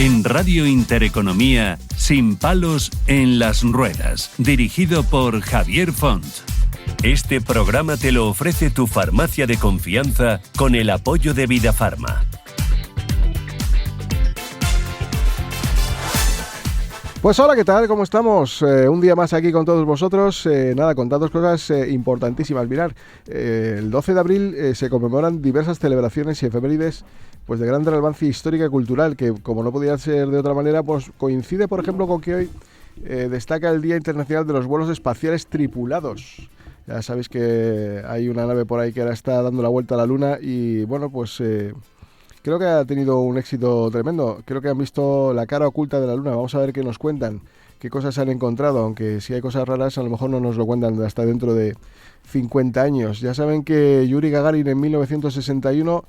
En Radio Intereconomía, Sin palos en las ruedas, dirigido por Javier Font. Este programa te lo ofrece tu farmacia de confianza con el apoyo de Vidafarma. Pues hola, ¿qué tal? ¿Cómo estamos? Un día más aquí con todos vosotros. Contándoos cosas importantísimas. Mirad, el 12 de abril se conmemoran diversas celebraciones y efemérides pues de gran relevancia histórica y cultural, que como no podía ser de otra manera, pues coincide, por ejemplo, con que hoy destaca el Día Internacional de los Vuelos Espaciales Tripulados. Ya sabéis que hay una nave por ahí que ahora está dando la vuelta a la Luna y, bueno, pues creo que ha tenido un éxito tremendo. Creo que han visto la cara oculta de la Luna. Vamos a ver qué nos cuentan, qué cosas han encontrado, aunque si hay cosas raras a lo mejor no nos lo cuentan hasta dentro de 50 años. Ya saben que Yuri Gagarin en 1961,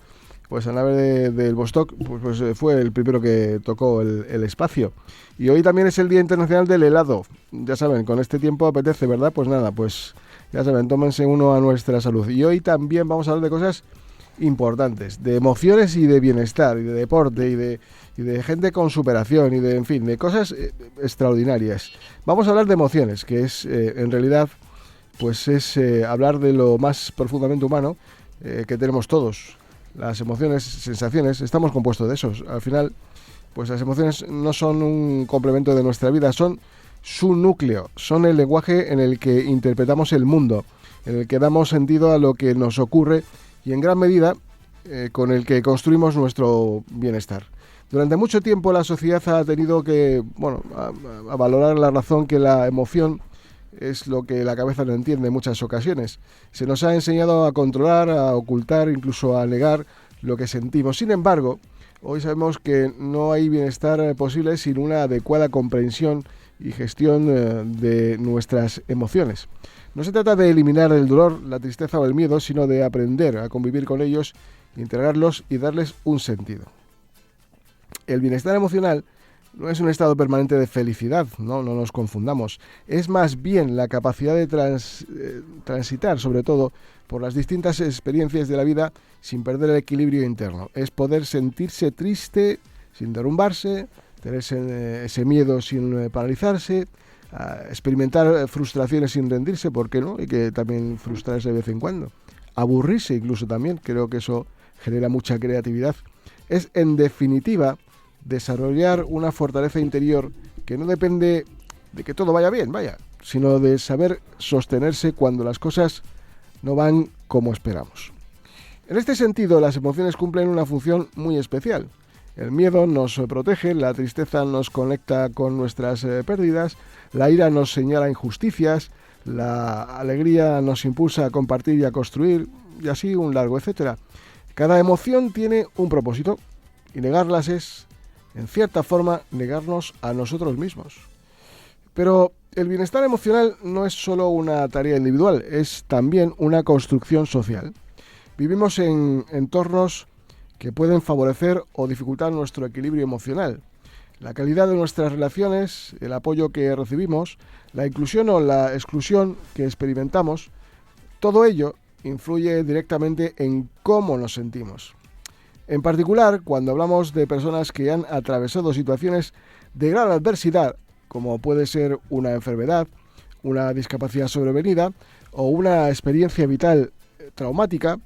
pues la nave del Vostok, pues fue el primero que tocó el espacio. Y hoy también es el Día Internacional del Helado. Ya saben, con este tiempo apetece, ¿verdad? Pues nada, pues ya saben, tómense uno a nuestra salud. Y hoy también vamos a hablar de cosas importantes, de emociones y de bienestar, y de deporte, y de gente con superación, y de, en fin, de cosas extraordinarias. Vamos a hablar de emociones, que es, en realidad, pues es hablar de lo más profundamente humano que tenemos todos. Las emociones, sensaciones, estamos compuestos de esos. Al final, pues las emociones no son un complemento de nuestra vida, son su núcleo, son el lenguaje en el que interpretamos el mundo, en el que damos sentido a lo que nos ocurre y en gran medida con el que construimos nuestro bienestar. Durante mucho tiempo la sociedad ha tenido que, a valorar la razón que la emoción es lo que la cabeza no entiende en muchas ocasiones. Se nos ha enseñado a controlar, a ocultar, incluso a negar lo que sentimos. Sin embargo, hoy sabemos que no hay bienestar posible sin una adecuada comprensión y gestión de nuestras emociones. No se trata de eliminar el dolor, la tristeza o el miedo, sino de aprender a convivir con ellos, integrarlos y darles un sentido. El bienestar emocional no es un estado permanente de felicidad, no nos confundamos. Es más bien la capacidad de transitar, sobre todo, por las distintas experiencias de la vida sin perder el equilibrio interno. Es poder sentirse triste sin derrumbarse, tener ese miedo sin paralizarse, experimentar frustraciones sin rendirse, ¿por qué no? Y que también frustrarse de vez en cuando. Aburrirse incluso también, creo que eso genera mucha creatividad. Es, en definitiva, desarrollar una fortaleza interior que no depende de que todo vaya bien, sino de saber sostenerse cuando las cosas no van como esperamos. En este sentido, las emociones cumplen una función muy especial. El miedo nos protege, la tristeza nos conecta con nuestras pérdidas, la ira nos señala injusticias, la alegría nos impulsa a compartir y a construir, y así un largo etcétera. Cada emoción tiene un propósito, y negarlas es, en cierta forma, negarnos a nosotros mismos. Pero el bienestar emocional no es solo una tarea individual, es también una construcción social. Vivimos en entornos que pueden favorecer o dificultar nuestro equilibrio emocional. La calidad de nuestras relaciones, el apoyo que recibimos, la inclusión o la exclusión que experimentamos, todo ello influye directamente en cómo nos sentimos. En particular, cuando hablamos de personas que han atravesado situaciones de gran adversidad, como puede ser una enfermedad, una discapacidad sobrevenida o una experiencia vital traumática,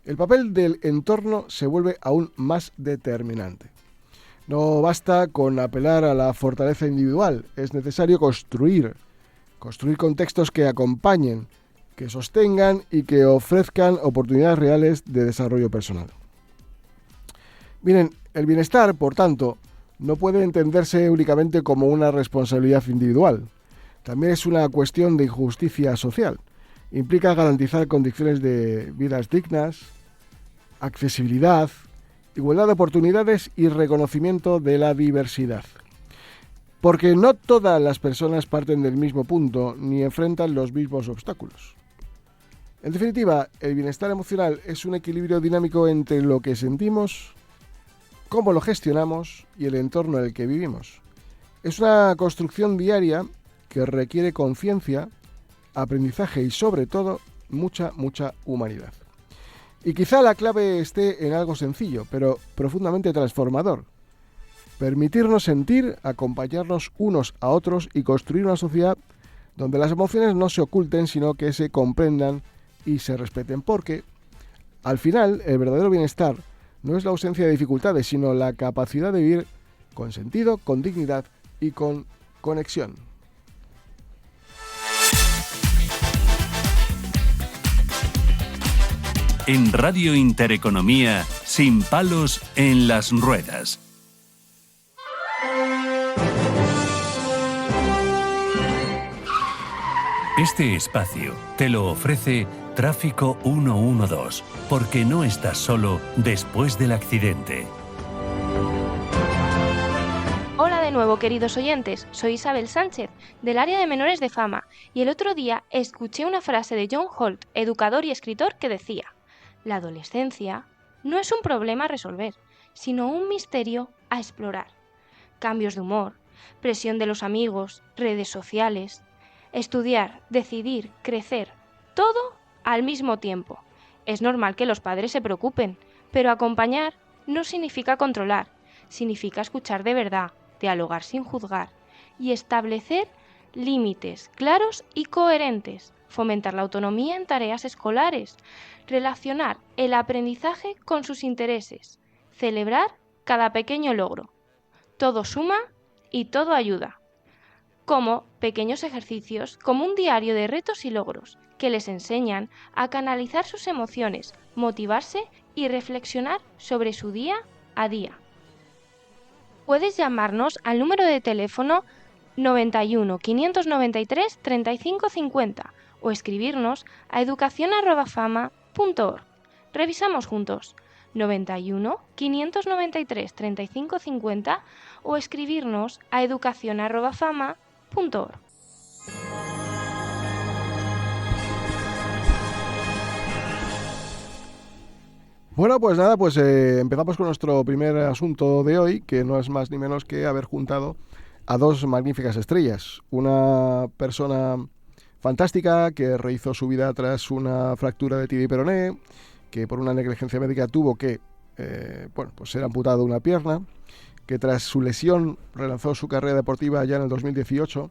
el papel del entorno se vuelve aún más determinante. No basta con apelar a la fortaleza individual, es necesario construir contextos que acompañen, que sostengan y que ofrezcan oportunidades reales de desarrollo personal. Miren, el bienestar, por tanto, no puede entenderse únicamente como una responsabilidad individual. También es una cuestión de justicia social. Implica garantizar condiciones de vidas dignas, accesibilidad, igualdad de oportunidades y reconocimiento de la diversidad. Porque no todas las personas parten del mismo punto ni enfrentan los mismos obstáculos. En definitiva, el bienestar emocional es un equilibrio dinámico entre lo que sentimos, cómo lo gestionamos y el entorno en el que vivimos. Es una construcción diaria que requiere conciencia, aprendizaje y, sobre todo, mucha humanidad. Y quizá la clave esté en algo sencillo, pero profundamente transformador. permitirnos sentir, acompañarnos unos a otros y construir una sociedad donde las emociones no se oculten, sino que se comprendan y se respeten, porque al final el verdadero bienestar no es la ausencia de dificultades, sino la capacidad de vivir con sentido, con dignidad y con conexión. En Radio Intereconomía, Sin palos en las ruedas. Este espacio te lo ofrece Tráfico 112, porque no estás solo después del accidente. Hola de nuevo, queridos oyentes, soy Isabel Sánchez, del área de menores de Fama, y el otro día escuché una frase de John Holt, educador y escritor, que decía: la adolescencia no es un problema a resolver, sino un misterio a explorar. Cambios de humor, presión de los amigos, redes sociales, estudiar, decidir, crecer, todo al mismo tiempo. Es normal que los padres se preocupen, pero acompañar no significa controlar, significa escuchar de verdad, dialogar sin juzgar y establecer límites claros y coherentes, fomentar la autonomía en tareas escolares, relacionar el aprendizaje con sus intereses, celebrar cada pequeño logro. Todo suma y todo ayuda. Como pequeños ejercicios, como un diario de retos y logros, que les enseñan a canalizar sus emociones, motivarse y reflexionar sobre su día a día. Puedes llamarnos al número de teléfono 91 593 35 50 o escribirnos a educacion@fama.org. Revisamos juntos. 91 593 35 50 o escribirnos a educacion@fama.org. Bueno, pues nada, empezamos con nuestro primer asunto de hoy, que no es más ni menos que haber juntado a dos magníficas estrellas. Una persona fantástica que rehizo su vida tras una fractura de tibia y peroné, que por una negligencia médica tuvo que ser amputado una pierna, que tras su lesión relanzó su carrera deportiva ya en el 2018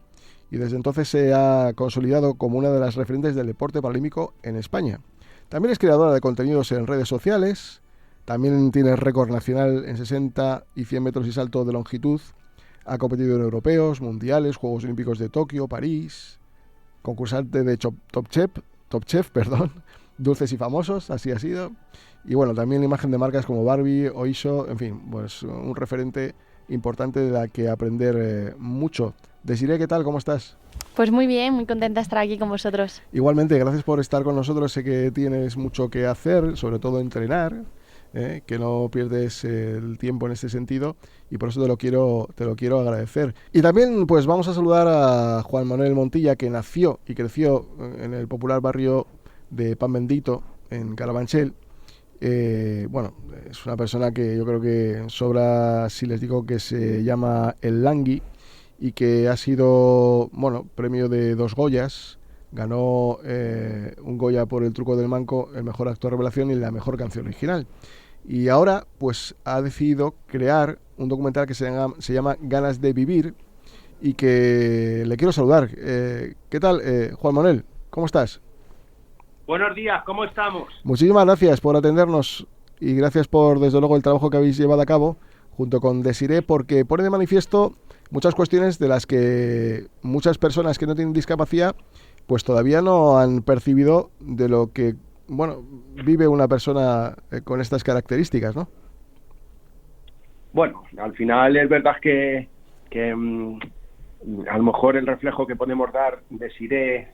y desde entonces se ha consolidado como una de las referentes del deporte paralímpico en España. También es creadora de contenidos en redes sociales, también tiene récord nacional en 60 y 100 metros y salto de longitud, ha competido en europeos, mundiales, Juegos Olímpicos de Tokio, París, concursante de Top Chef, Dulces y Famosos, así ha sido, y bueno, también imagen de marcas como Barbie, Oiso, en fin, pues un referente importante de la que aprender mucho. Desiree, ¿qué tal? ¿Cómo estás? Pues muy bien, muy contenta de estar aquí con vosotros. Igualmente, gracias por estar con nosotros. Sé que tienes mucho que hacer, sobre todo entrenar, que no pierdes el tiempo en este sentido y por eso te lo quiero agradecer. Y también pues vamos a saludar a Juan Manuel Montilla, que nació y creció en el popular barrio de Pan Bendito, en Carabanchel. Es una persona que yo creo que sobra si les digo que se llama El Langui, y que ha sido, premio de 2 Goyas, ganó un Goya por El truco del manco, el mejor actor revelación y la mejor canción original. Y ahora, pues, ha decidido crear un documental que se llama Ganas de vivir y que le quiero saludar. ¿Qué tal, Juan Manuel? ¿Cómo estás? Buenos días, ¿cómo estamos? Muchísimas gracias por atendernos y gracias por, desde luego, el trabajo que habéis llevado a cabo junto con Desiree, porque pone de manifiesto muchas cuestiones de las que muchas personas que no tienen discapacidad pues todavía no han percibido de lo que vive una persona con estas características, ¿no? Bueno, al final es verdad que a lo mejor el reflejo que podemos dar Desiree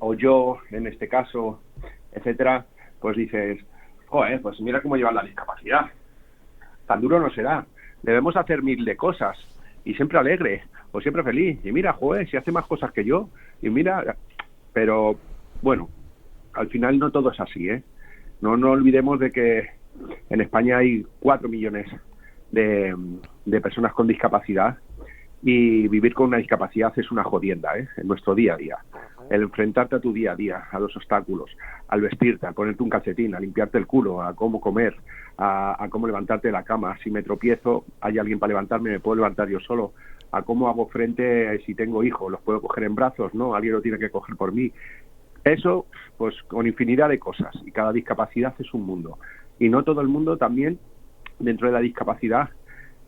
o yo, en este caso, etcétera, pues dices, joder, pues mira cómo lleva la discapacidad. Tan duro no será. Debemos hacer 1000 de cosas. Y siempre alegre, o siempre feliz. Y mira, joder, si hace más cosas que yo. Y mira, pero bueno, al final no todo es así, ¿eh? No olvidemos de que en España hay 4 millones de personas con discapacidad Y vivir con una discapacidad es una jodienda, en nuestro día a día. El enfrentarte a tu día a día, a los obstáculos, al vestirte, a ponerte un calcetín, a limpiarte el culo, a cómo comer, a cómo levantarte de la cama. Si me tropiezo, hay alguien para levantarme, me puedo levantar yo solo. A cómo hago frente, si tengo hijos, los puedo coger en brazos, ¿no? Alguien lo tiene que coger por mí. Eso, pues con infinidad de cosas. Y cada discapacidad es un mundo. Y no todo el mundo también, dentro de la discapacidad,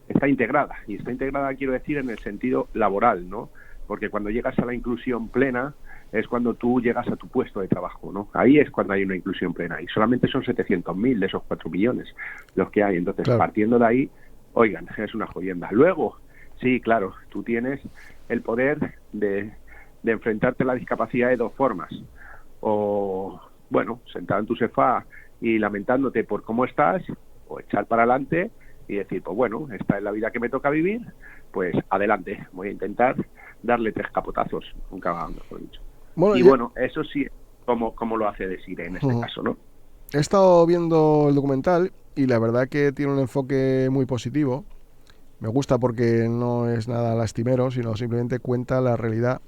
está integrada. Y está integrada, quiero decir, en el sentido laboral, ¿no? Porque cuando llegas a la inclusión plena es cuando tú llegas a tu puesto de trabajo, ¿no? Ahí es cuando hay una inclusión plena. Y solamente son 700.000 de esos 4 millones los que hay. Entonces, claro, partiendo de ahí, oigan, es una jodienda. Luego, sí, claro, tú tienes el poder de enfrentarte a la discapacidad de dos formas. O, bueno, sentado en tu sofá y lamentándote por cómo estás, o echar para adelante y decir, pues bueno, esta es la vida que me toca vivir, pues adelante, voy a intentar darle 3 capotazos, nunca mejor dicho. Bueno, y bueno, eso sí, como lo hace Desiree en este caso, ¿no? He estado viendo el documental y la verdad que tiene un enfoque muy positivo. Me gusta porque no es nada lastimero, sino simplemente cuenta la realidad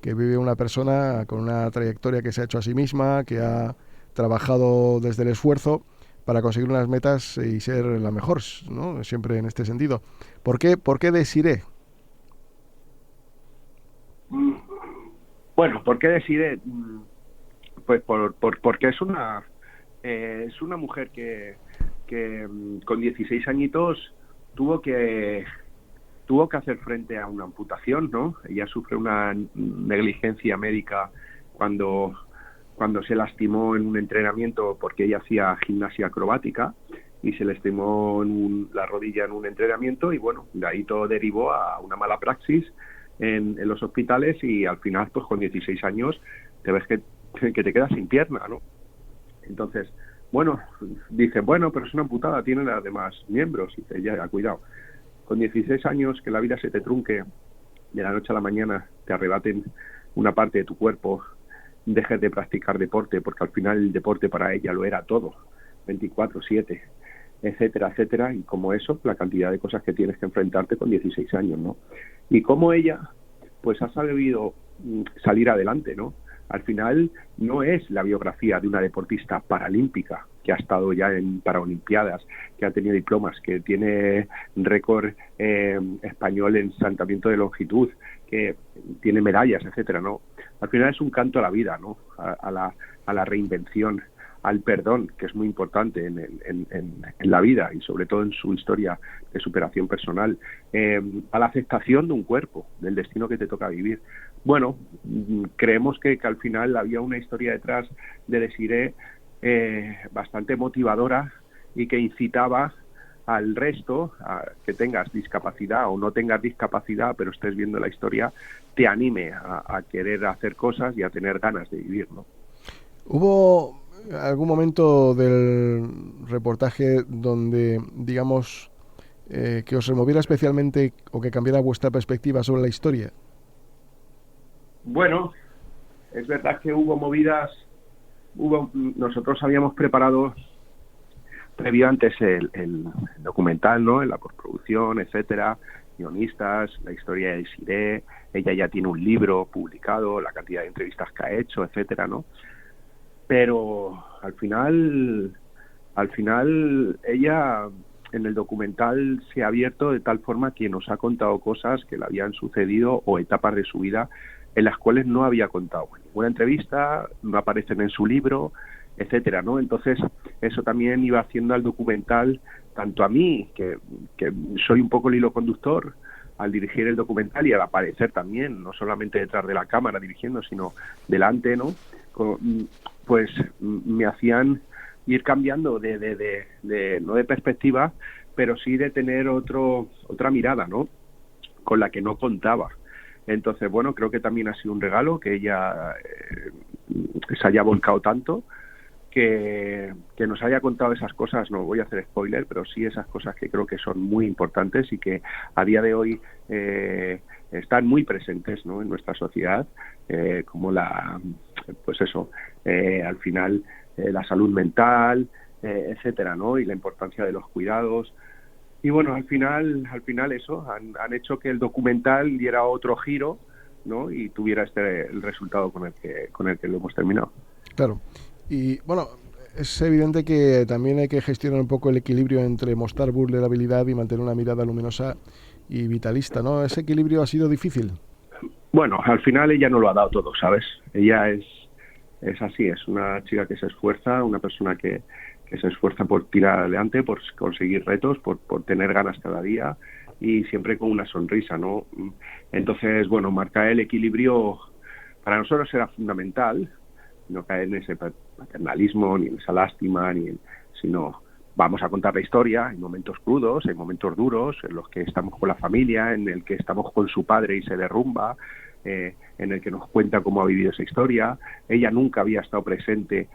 que vive una persona con una trayectoria que se ha hecho a sí misma, que ha trabajado desde el esfuerzo para conseguir unas metas y ser la mejor, ¿no? Siempre en este sentido. ¿Por qué Desiree? Bueno, ¿por qué Desiree? Pues porque es una mujer que con 16 añitos tuvo que hacer frente a una amputación, ¿no? Ella sufre una negligencia médica cuando se lastimó en un entrenamiento, porque ella hacía gimnasia acrobática y se lastimó la rodilla en un entrenamiento, y bueno, de ahí todo derivó a una mala praxis en los hospitales, y al final, pues con 16 años te ves que te quedas sin pierna, ¿no? Entonces, bueno, dicen, bueno, pero es una amputada, tiene las demás miembros. Y dice, ya, cuidado. Con 16 años, que la vida se te trunque, de la noche a la mañana te arrebaten una parte de tu cuerpo, dejes de practicar deporte, porque al final el deporte para ella lo era todo, 24/7, etcétera, etcétera, y como eso, la cantidad de cosas que tienes que enfrentarte con 16 años, ¿no? Y como ella, pues ha sabido salir adelante, ¿no? Al final no es la biografía de una deportista paralímpica que ha estado ya en Paralimpiadas, que ha tenido diplomas, que tiene récord español en saltamiento de longitud, que tiene medallas, etcétera, ¿no? Al final es un canto a la vida, ¿no? A la reinvención, al perdón, que es muy importante en la vida y sobre todo en su historia de superación personal, a la aceptación de un cuerpo, del destino que te toca vivir. Bueno, creemos que al final había una historia detrás de Desiree bastante motivadora y que incitaba al resto, a que tengas discapacidad o no tengas discapacidad, pero estés viendo la historia, te anime a querer hacer cosas y a tener ganas de vivir, ¿no? ¿Hubo algún momento del reportaje donde, digamos, que os removiera especialmente o que cambiara vuestra perspectiva sobre la historia? Bueno, es verdad que hubo movidas, nosotros habíamos preparado previo antes el documental, ¿no? En la postproducción, etcétera, guionistas, la historia de Desiree, ella ya tiene un libro publicado, la cantidad de entrevistas que ha hecho, etcétera, ¿no? Pero al final ella en el documental se ha abierto de tal forma que nos ha contado cosas que le habían sucedido o etapas de su vida en las cuales no había contado en ninguna entrevista, no aparecen en su libro, etcétera, ¿no? Entonces eso también iba haciendo al documental, tanto a mí, que soy un poco el hilo conductor al dirigir el documental y al aparecer también, no solamente detrás de la cámara dirigiendo, sino delante, ¿no? Pues me hacían ir cambiando no de perspectiva, pero sí de tener otra mirada, ¿no? Con la que no contaba. Entonces, bueno, creo que también ha sido un regalo que ella se haya volcado tanto, que nos haya contado esas cosas. No voy a hacer spoiler, pero sí esas cosas que creo que son muy importantes y que a día de hoy están muy presentes, ¿no? En nuestra sociedad, como pues eso, al final la salud mental, etcétera, ¿no? Y la importancia de los cuidados. Y bueno, al final eso, han hecho que el documental diera otro giro, ¿no? Y tuviera el resultado con el que lo hemos terminado. Claro. Y bueno, es evidente que también hay que gestionar un poco el equilibrio entre mostrar vulnerabilidad y mantener una mirada luminosa y vitalista, ¿no? ¿Ese equilibrio ha sido difícil? Bueno, al final ella no lo ha dado todo, ¿sabes? Ella es así, es una chica que se esfuerza, una persona que se esfuerza por tirar adelante, por conseguir retos, por tener ganas cada día y siempre con una sonrisa, ¿no? Entonces, bueno, marcar el equilibrio para nosotros era fundamental, no caer en ese paternalismo, ni en esa lástima, sino vamos a contar la historia, hay momentos crudos, hay momentos duros, en los que estamos con la familia, en el que estamos con su padre y se derrumba, en el que nos cuenta cómo ha vivido esa historia. Ella nunca había estado presente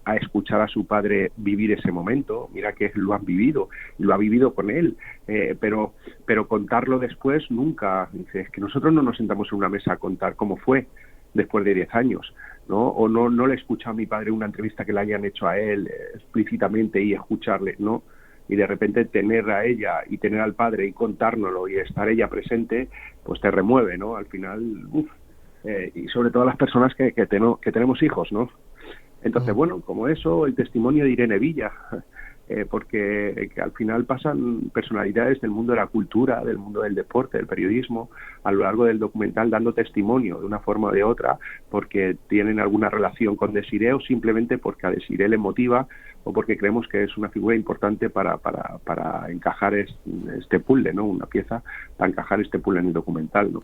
a escuchar a su padre vivir ese momento. Mira que lo han vivido, y lo ha vivido con él, pero contarlo después nunca. Dice, es que nosotros no nos sentamos en una mesa a contar cómo fue después de 10 años, ¿no? O no le he escuchado a mi padre una entrevista que le hayan hecho a él explícitamente y escucharle, ¿no? Y de repente tener a ella y tener al padre y contárnoslo y estar ella presente, pues te remueve, ¿no? Al final, y sobre todo las personas que tenemos hijos, ¿no? Entonces, bueno, como eso, el testimonio de Irene Villa, porque que al final pasan personalidades del mundo de la cultura, del mundo del deporte, del periodismo, a lo largo del documental dando testimonio de una forma o de otra, porque tienen alguna relación con Desiré o simplemente porque a Desiré le motiva o porque creemos que es una figura importante para encajar este puzzle, ¿no? Una pieza para encajar este puzzle en el documental, ¿no?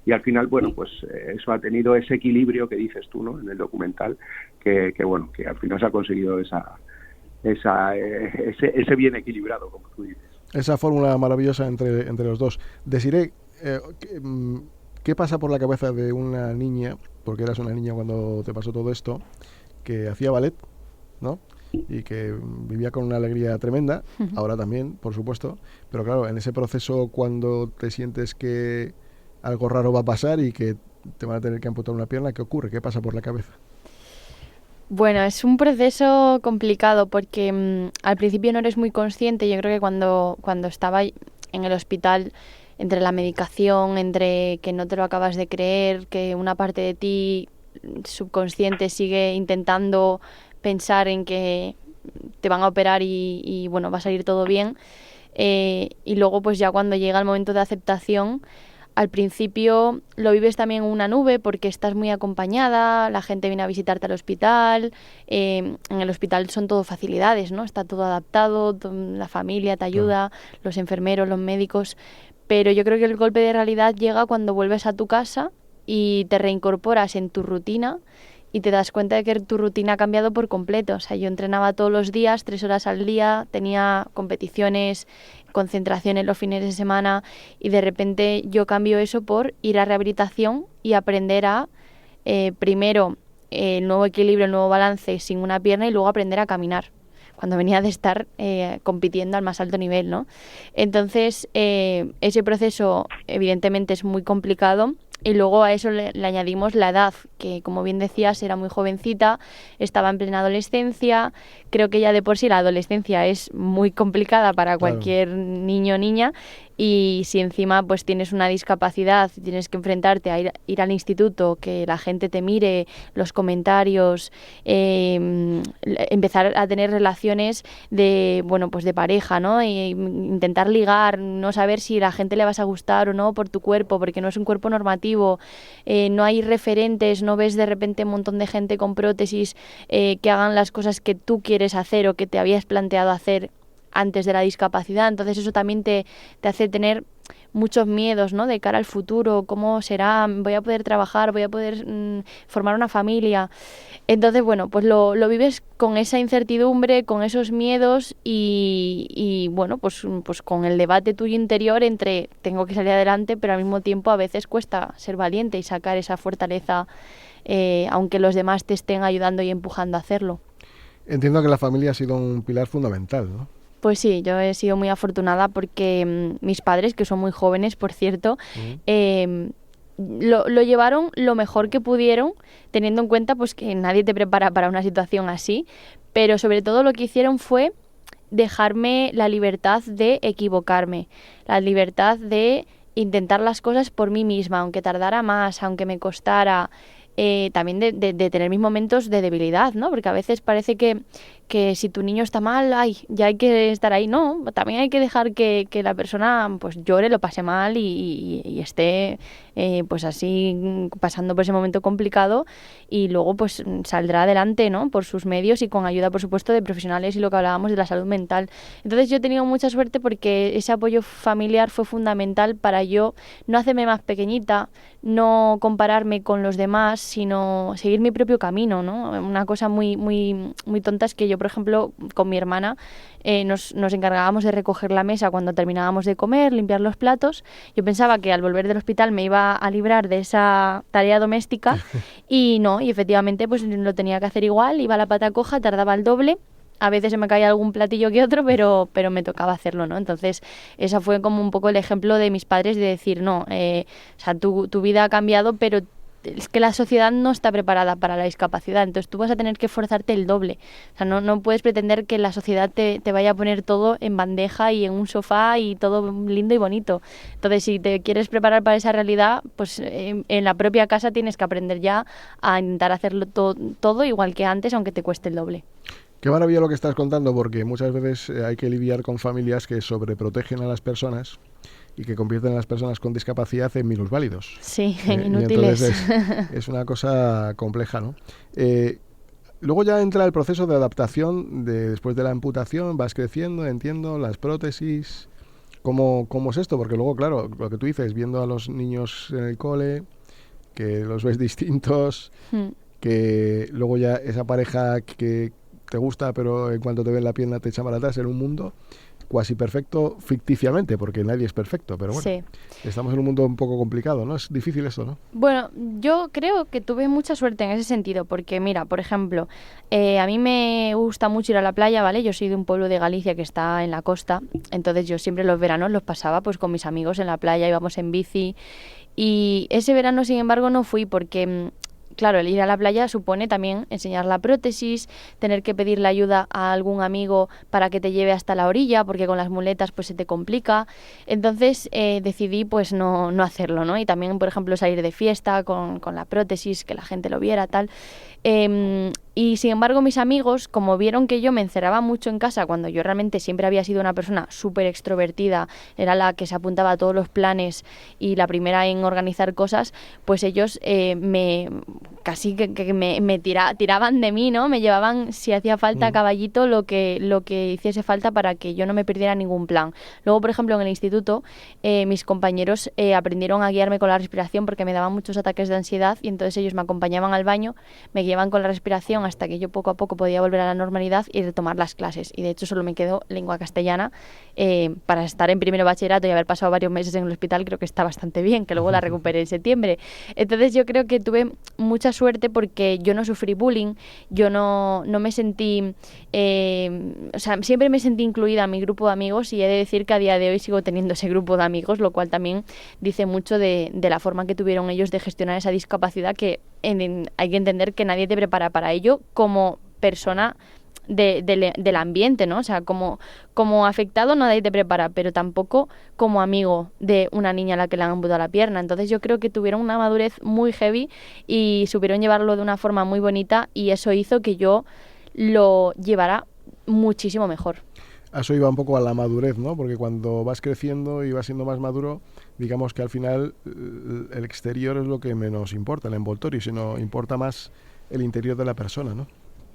Y al final, bueno, pues eso ha tenido ese equilibrio que dices tú, ¿no? En el documental, que bueno, que al final se ha conseguido ese bien equilibrado, como tú dices. Esa fórmula maravillosa entre los dos. Desiré, ¿qué pasa por la cabeza de una niña, porque eras una niña cuando te pasó todo esto, que hacía ballet, ¿no? Y que vivía con una alegría tremenda, ahora también, por supuesto, pero claro, en ese proceso cuando te sientes que algo raro va a pasar y que te van a tener que amputar una pierna, ¿qué ocurre? ¿Qué pasa por la cabeza? Bueno, es un proceso complicado porque al principio no eres muy consciente. Yo creo que cuando estaba en el hospital, entre la medicación, entre que no te lo acabas de creer, que una parte de ti subconsciente sigue intentando pensar en que te van a operar y bueno, va a salir todo bien. Y luego pues ya cuando llega el momento de aceptación, al principio lo vives también en una nube porque estás muy acompañada, la gente viene a visitarte al hospital, en el hospital son todo facilidades, ¿no? Está todo adaptado, la familia te ayuda, los enfermeros, los médicos, pero yo creo que el golpe de realidad llega cuando vuelves a tu casa y te reincorporas en tu rutina y te das cuenta de que tu rutina ha cambiado por completo. O sea, yo entrenaba todos los días, 3 horas al día, tenía competiciones, concentraciones los fines de semana y de repente yo cambio eso por ir a rehabilitación y aprender a, primero, el nuevo equilibrio, el nuevo balance sin una pierna y luego aprender a caminar, cuando venía de estar compitiendo al más alto nivel, ¿no? Entonces, ese proceso evidentemente es muy complicado. Y luego a eso le añadimos la edad, que como bien decías era muy jovencita, estaba en plena adolescencia. Creo que ya de por sí la adolescencia es muy complicada para cualquier niño o niña, y si encima pues tienes una discapacidad, tienes que enfrentarte a ir al instituto, que la gente te mire, los comentarios, empezar a tener relaciones de, bueno, pues de pareja, ¿no? E intentar ligar, no saber si la gente le vas a gustar o no por tu cuerpo, porque no es un cuerpo normativo, no hay referentes, no ves de repente un montón de gente con prótesis que hagan las cosas que tú quieres hacer o que te habías planteado hacer antes de la discapacidad. Entonces eso también te hace tener muchos miedos, ¿no? De cara al futuro, cómo será, voy a poder trabajar, voy a poder formar una familia. Entonces, bueno, pues lo vives con esa incertidumbre, con esos miedos y bueno, pues con el debate tuyo interior entre tengo que salir adelante, pero al mismo tiempo a veces cuesta ser valiente y sacar esa fortaleza, aunque los demás te estén ayudando y empujando a hacerlo. Entiendo que la familia ha sido un pilar fundamental, ¿no? Pues sí, yo he sido muy afortunada porque mis padres, que son muy jóvenes, por cierto, lo llevaron lo mejor que pudieron, teniendo en cuenta pues que nadie te prepara para una situación así, pero sobre todo lo que hicieron fue dejarme la libertad de equivocarme, la libertad de intentar las cosas por mí misma, aunque tardara más, aunque me costara. También de tener mis momentos de debilidad, ¿no? Porque a veces parece que si tu niño está mal, ay, ya hay que estar ahí. No, también hay que dejar que la persona pues llore, lo pase mal y esté pues así pasando por ese momento complicado, y luego pues saldrá adelante, ¿no? Por sus medios y con ayuda, por supuesto, de profesionales y lo que hablábamos de la salud mental. Entonces yo he tenido mucha suerte porque ese apoyo familiar fue fundamental para yo no hacerme más pequeñita, no compararme con los demás, sino seguir mi propio camino, ¿no? Una cosa muy, muy, muy tonta es que yo, por ejemplo, con mi hermana nos encargábamos de recoger la mesa cuando terminábamos de comer, limpiar los platos. Yo pensaba que al volver del hospital me iba a librar de esa tarea doméstica y no, y efectivamente pues lo tenía que hacer igual, iba a la pata coja, tardaba el doble. A veces se me caía algún platillo que otro, pero me tocaba hacerlo, ¿no? Entonces, esa fue como un poco el ejemplo de mis padres de decir, no, o sea, tu vida ha cambiado, pero es que la sociedad no está preparada para la discapacidad, entonces tú vas a tener que esforzarte el doble. O sea, no puedes pretender que la sociedad te vaya a poner todo en bandeja y en un sofá y todo lindo y bonito. Entonces, si te quieres preparar para esa realidad, pues en la propia casa tienes que aprender ya a intentar hacerlo todo igual que antes, aunque te cueste el doble. Qué maravilla lo que estás contando, porque muchas veces hay que lidiar con familias que sobreprotegen a las personas y que convierten a las personas con discapacidad en minusválidos. Sí, en inútiles. Entonces es una cosa compleja, ¿no? Luego ya entra el proceso de adaptación después de la amputación, vas creciendo, entiendo, las prótesis. ¿Cómo es esto? Porque luego, claro, lo que tú dices, viendo a los niños en el cole, que los ves distintos, que luego ya esa pareja que te gusta, pero en cuanto te ven la pierna te echa para atrás en un mundo cuasi perfecto ficticiamente, porque nadie es perfecto, pero bueno, sí. Estamos en un mundo un poco complicado, ¿no? Es difícil esto, ¿no? Bueno, yo creo que tuve mucha suerte en ese sentido, porque mira, por ejemplo, a mí me gusta mucho ir a la playa, ¿vale? Yo soy de un pueblo de Galicia que está en la costa, entonces yo siempre los veranos los pasaba pues con mis amigos en la playa, íbamos en bici, y ese verano, sin embargo, no fui porque claro, el ir a la playa supone también enseñar la prótesis, tener que pedirle ayuda a algún amigo para que te lleve hasta la orilla, porque con las muletas pues se te complica. Entonces decidí pues no hacerlo, ¿no? Y también, por ejemplo, salir de fiesta con la prótesis, que la gente lo viera, tal. Y sin embargo mis amigos, como vieron que yo me encerraba mucho en casa cuando yo realmente siempre había sido una persona súper extrovertida, era la que se apuntaba a todos los planes y la primera en organizar cosas, pues ellos casi que me tiraban de mí, ¿no? Me llevaban, si hacía falta, a caballito lo que hiciese falta para que yo no me perdiera ningún plan. Luego, por ejemplo, en el instituto, mis compañeros aprendieron a guiarme con la respiración porque me daban muchos ataques de ansiedad, y entonces ellos me acompañaban al baño, me guiaban con la respiración hasta que yo poco a poco podía volver a la normalidad y retomar las clases. Y de hecho solo me quedó lengua castellana para estar en primero bachillerato y haber pasado varios meses en el hospital. Creo que está bastante bien, que luego la recuperé en septiembre. Entonces yo creo que tuve mucha suerte porque yo no sufrí bullying, yo no me sentí, o sea, siempre me sentí incluida en mi grupo de amigos, y he de decir que a día de hoy sigo teniendo ese grupo de amigos, lo cual también dice mucho de la forma que tuvieron ellos de gestionar esa discapacidad, que hay que entender que nadie te prepara para ello como persona del ambiente, ¿no? O sea, como afectado nadie te prepara, pero tampoco como amigo de una niña a la que le han amputado la pierna. Entonces yo creo que tuvieron una madurez muy heavy y supieron llevarlo de una forma muy bonita, y eso hizo que yo lo llevara muchísimo mejor. Eso iba un poco a la madurez, ¿no? Porque cuando vas creciendo y vas siendo más maduro, digamos que al final el exterior es lo que menos importa, el envoltorio, sino importa más el interior de la persona, ¿no?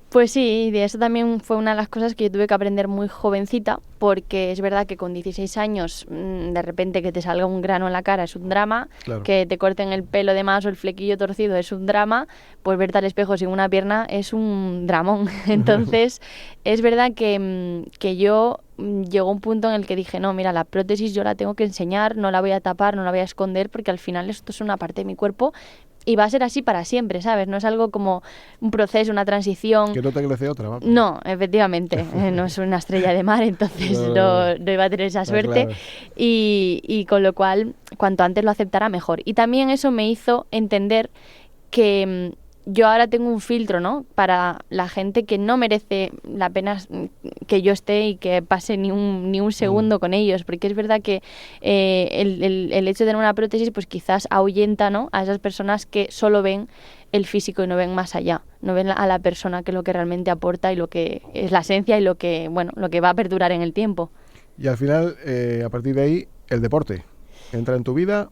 Pues sí, de eso también fue una de las cosas que yo tuve que aprender muy jovencita, porque es verdad que con 16 años de repente que te salga un grano en la cara es un drama, claro. Que te corten el pelo de más o el flequillo torcido es un drama, pues verte al espejo sin una pierna es un dramón. Entonces es verdad que yo llegó un punto en el que dije, no, mira, la prótesis yo la tengo que enseñar, no la voy a tapar, no la voy a esconder, porque al final esto es una parte de mi cuerpo y va a ser así para siempre, ¿sabes? No es algo como un proceso, una transición. Que no te crece otra, ¿no? No, efectivamente, no es una estrella de mar, entonces no iba a tener esa suerte. Claro. Y con lo cual, cuanto antes lo aceptara, mejor. Y también eso me hizo entender que yo ahora tengo un filtro, ¿no? Para la gente que no merece la pena que yo esté y que pase ni un segundo con ellos, porque es verdad que el hecho de tener una prótesis pues quizás ahuyenta, ¿no? A esas personas que solo ven el físico y no ven más allá, no ven a la persona, que es lo que realmente aporta y lo que es la esencia y lo que va a perdurar en el tiempo. Y al final, a partir de ahí, el deporte entra en tu vida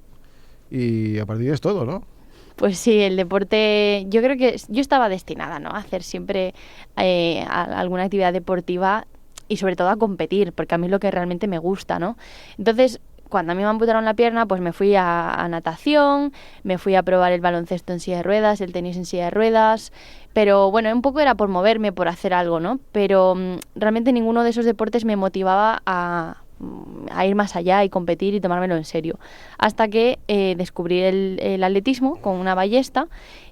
y a partir de ahí es todo, ¿no? Pues sí, el deporte, yo creo que yo estaba destinada, ¿no? A hacer siempre alguna actividad deportiva y sobre todo a competir, porque a mí es lo que realmente me gusta, ¿no? Entonces, cuando a mí me amputaron la pierna, pues me fui a natación, me fui a probar el baloncesto en silla de ruedas, el tenis en silla de ruedas, pero bueno, un poco era por moverme, por hacer algo, ¿no? Pero realmente ninguno de esos deportes me motivaba a ir más allá y competir y tomármelo en serio, hasta que descubrí el atletismo con una ballesta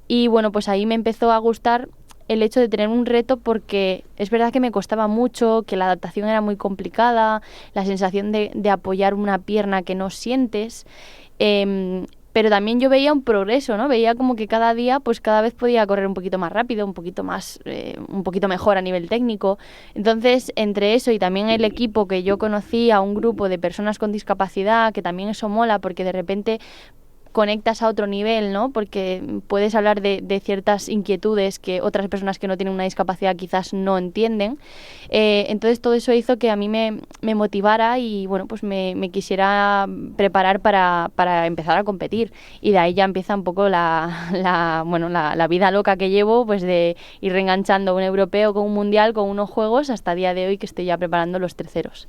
y bueno, pues ahí me empezó a gustar el hecho de tener un reto, porque es verdad que me costaba mucho, que la adaptación era muy complicada, la sensación de apoyar una pierna que no sientes, pero también yo veía un progreso, ¿no? Veía como que cada día, pues cada vez podía correr un poquito más rápido, un poquito mejor a nivel técnico. Entonces, entre eso y también el equipo, que yo conocía, un grupo de personas con discapacidad, que también eso mola, porque de repente conectas a otro nivel, ¿no? Porque puedes hablar de ciertas inquietudes que otras personas que no tienen una discapacidad quizás no entienden. Entonces todo eso hizo que a mí me motivara y bueno, pues me quisiera preparar para empezar a competir. Y de ahí ya empieza un poco la vida loca que llevo, pues de ir reenganchando un europeo con un mundial, con unos juegos, hasta el día de hoy que estoy ya preparando los terceros.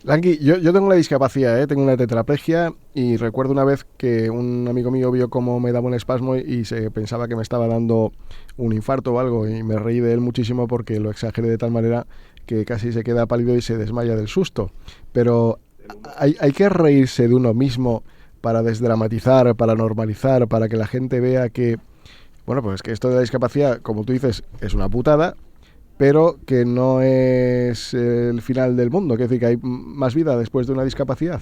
Langui, yo tengo una discapacidad, tengo una tetraplegia y recuerdo una vez que un amigo mío vio cómo me daba un espasmo y se pensaba que me estaba dando un infarto o algo y me reí de él muchísimo porque lo exageré de tal manera que casi se queda pálido y se desmaya del susto. Pero hay que reírse de uno mismo para desdramatizar, para normalizar, para que la gente vea que, bueno, pues que esto de la discapacidad, como tú dices, es una putada, pero que no es el final del mundo, que decir que hay más vida después de una discapacidad.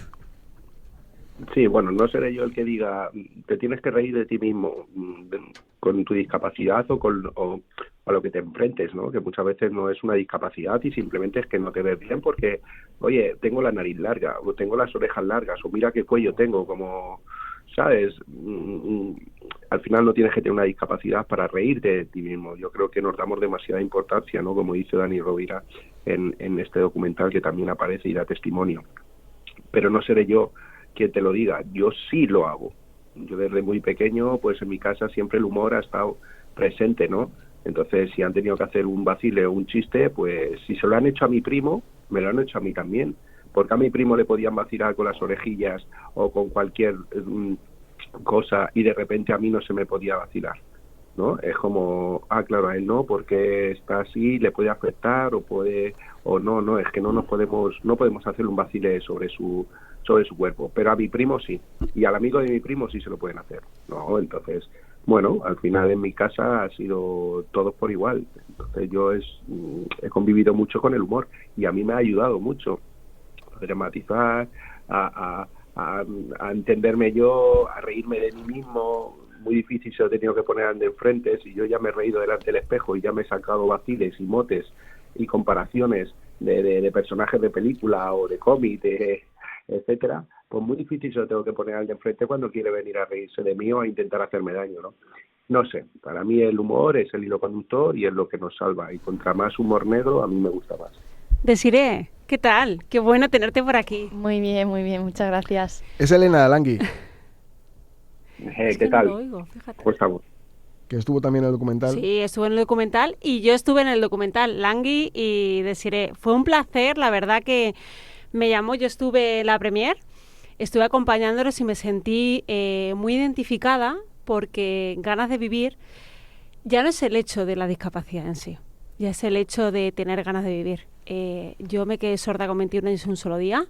Sí, bueno, no seré yo el que diga, te tienes que reír de ti mismo con tu discapacidad o a lo que te enfrentes, ¿no? Que muchas veces no es una discapacidad y simplemente es que no te ves bien porque, oye, tengo la nariz larga o tengo las orejas largas o mira qué cuello tengo, como, ¿sabes? Al final no tienes que tener una discapacidad para reírte de ti mismo. Yo creo que nos damos demasiada importancia, ¿no? Como dice Dani Rovira en este documental que también aparece y da testimonio. Pero no seré yo quien te lo diga, yo sí lo hago. Yo desde muy pequeño, pues en mi casa siempre el humor ha estado presente, ¿no? Entonces, si han tenido que hacer un vacile o un chiste, pues si se lo han hecho a mi primo, me lo han hecho a mí también. Porque a mi primo le podían vacilar con las orejillas o con cualquier cosa y de repente a mí no se me podía vacilar, ¿no? Es como, claro, a él no, porque está así, le puede afectar o no, es que no podemos hacerle un vacile sobre su cuerpo, pero a mi primo sí, y al amigo de mi primo sí se lo pueden hacer, ¿no? Entonces, bueno, al final en mi casa ha sido todos por igual. Entonces yo he convivido mucho con el humor y a mí me ha ayudado mucho a dramatizar, a entenderme yo, a reírme de mí mismo. Muy difícil se lo he tenido que poner de enfrente, si yo ya me he reído delante del espejo y ya me he sacado vaciles y motes y comparaciones de personajes de película o de cómic, etcétera, pues muy difícil se lo tengo que poner al de enfrente cuando quiere venir a reírse de mí o a intentar hacerme daño, ¿no? No sé, para mí el humor es el hilo conductor y es lo que nos salva, y contra más humor negro a mí me gusta más. Desiree, ¿qué tal? Qué bueno tenerte por aquí. Muy bien, muchas gracias. Es Elena Langui. ¿Qué tal? No lo oigo, fíjate. ¿Cómo estamos? Que estuvo también en el documental. Sí, estuve en el documental y yo estuve en el documental Langui y Desiree. Fue un placer, la verdad que me llamó, yo estuve en la premier, estuve acompañándolos y me sentí muy identificada porque ganas de vivir ya no es el hecho de la discapacidad en sí, ya es el hecho de tener ganas de vivir. Yo me quedé sorda con 21 años un solo día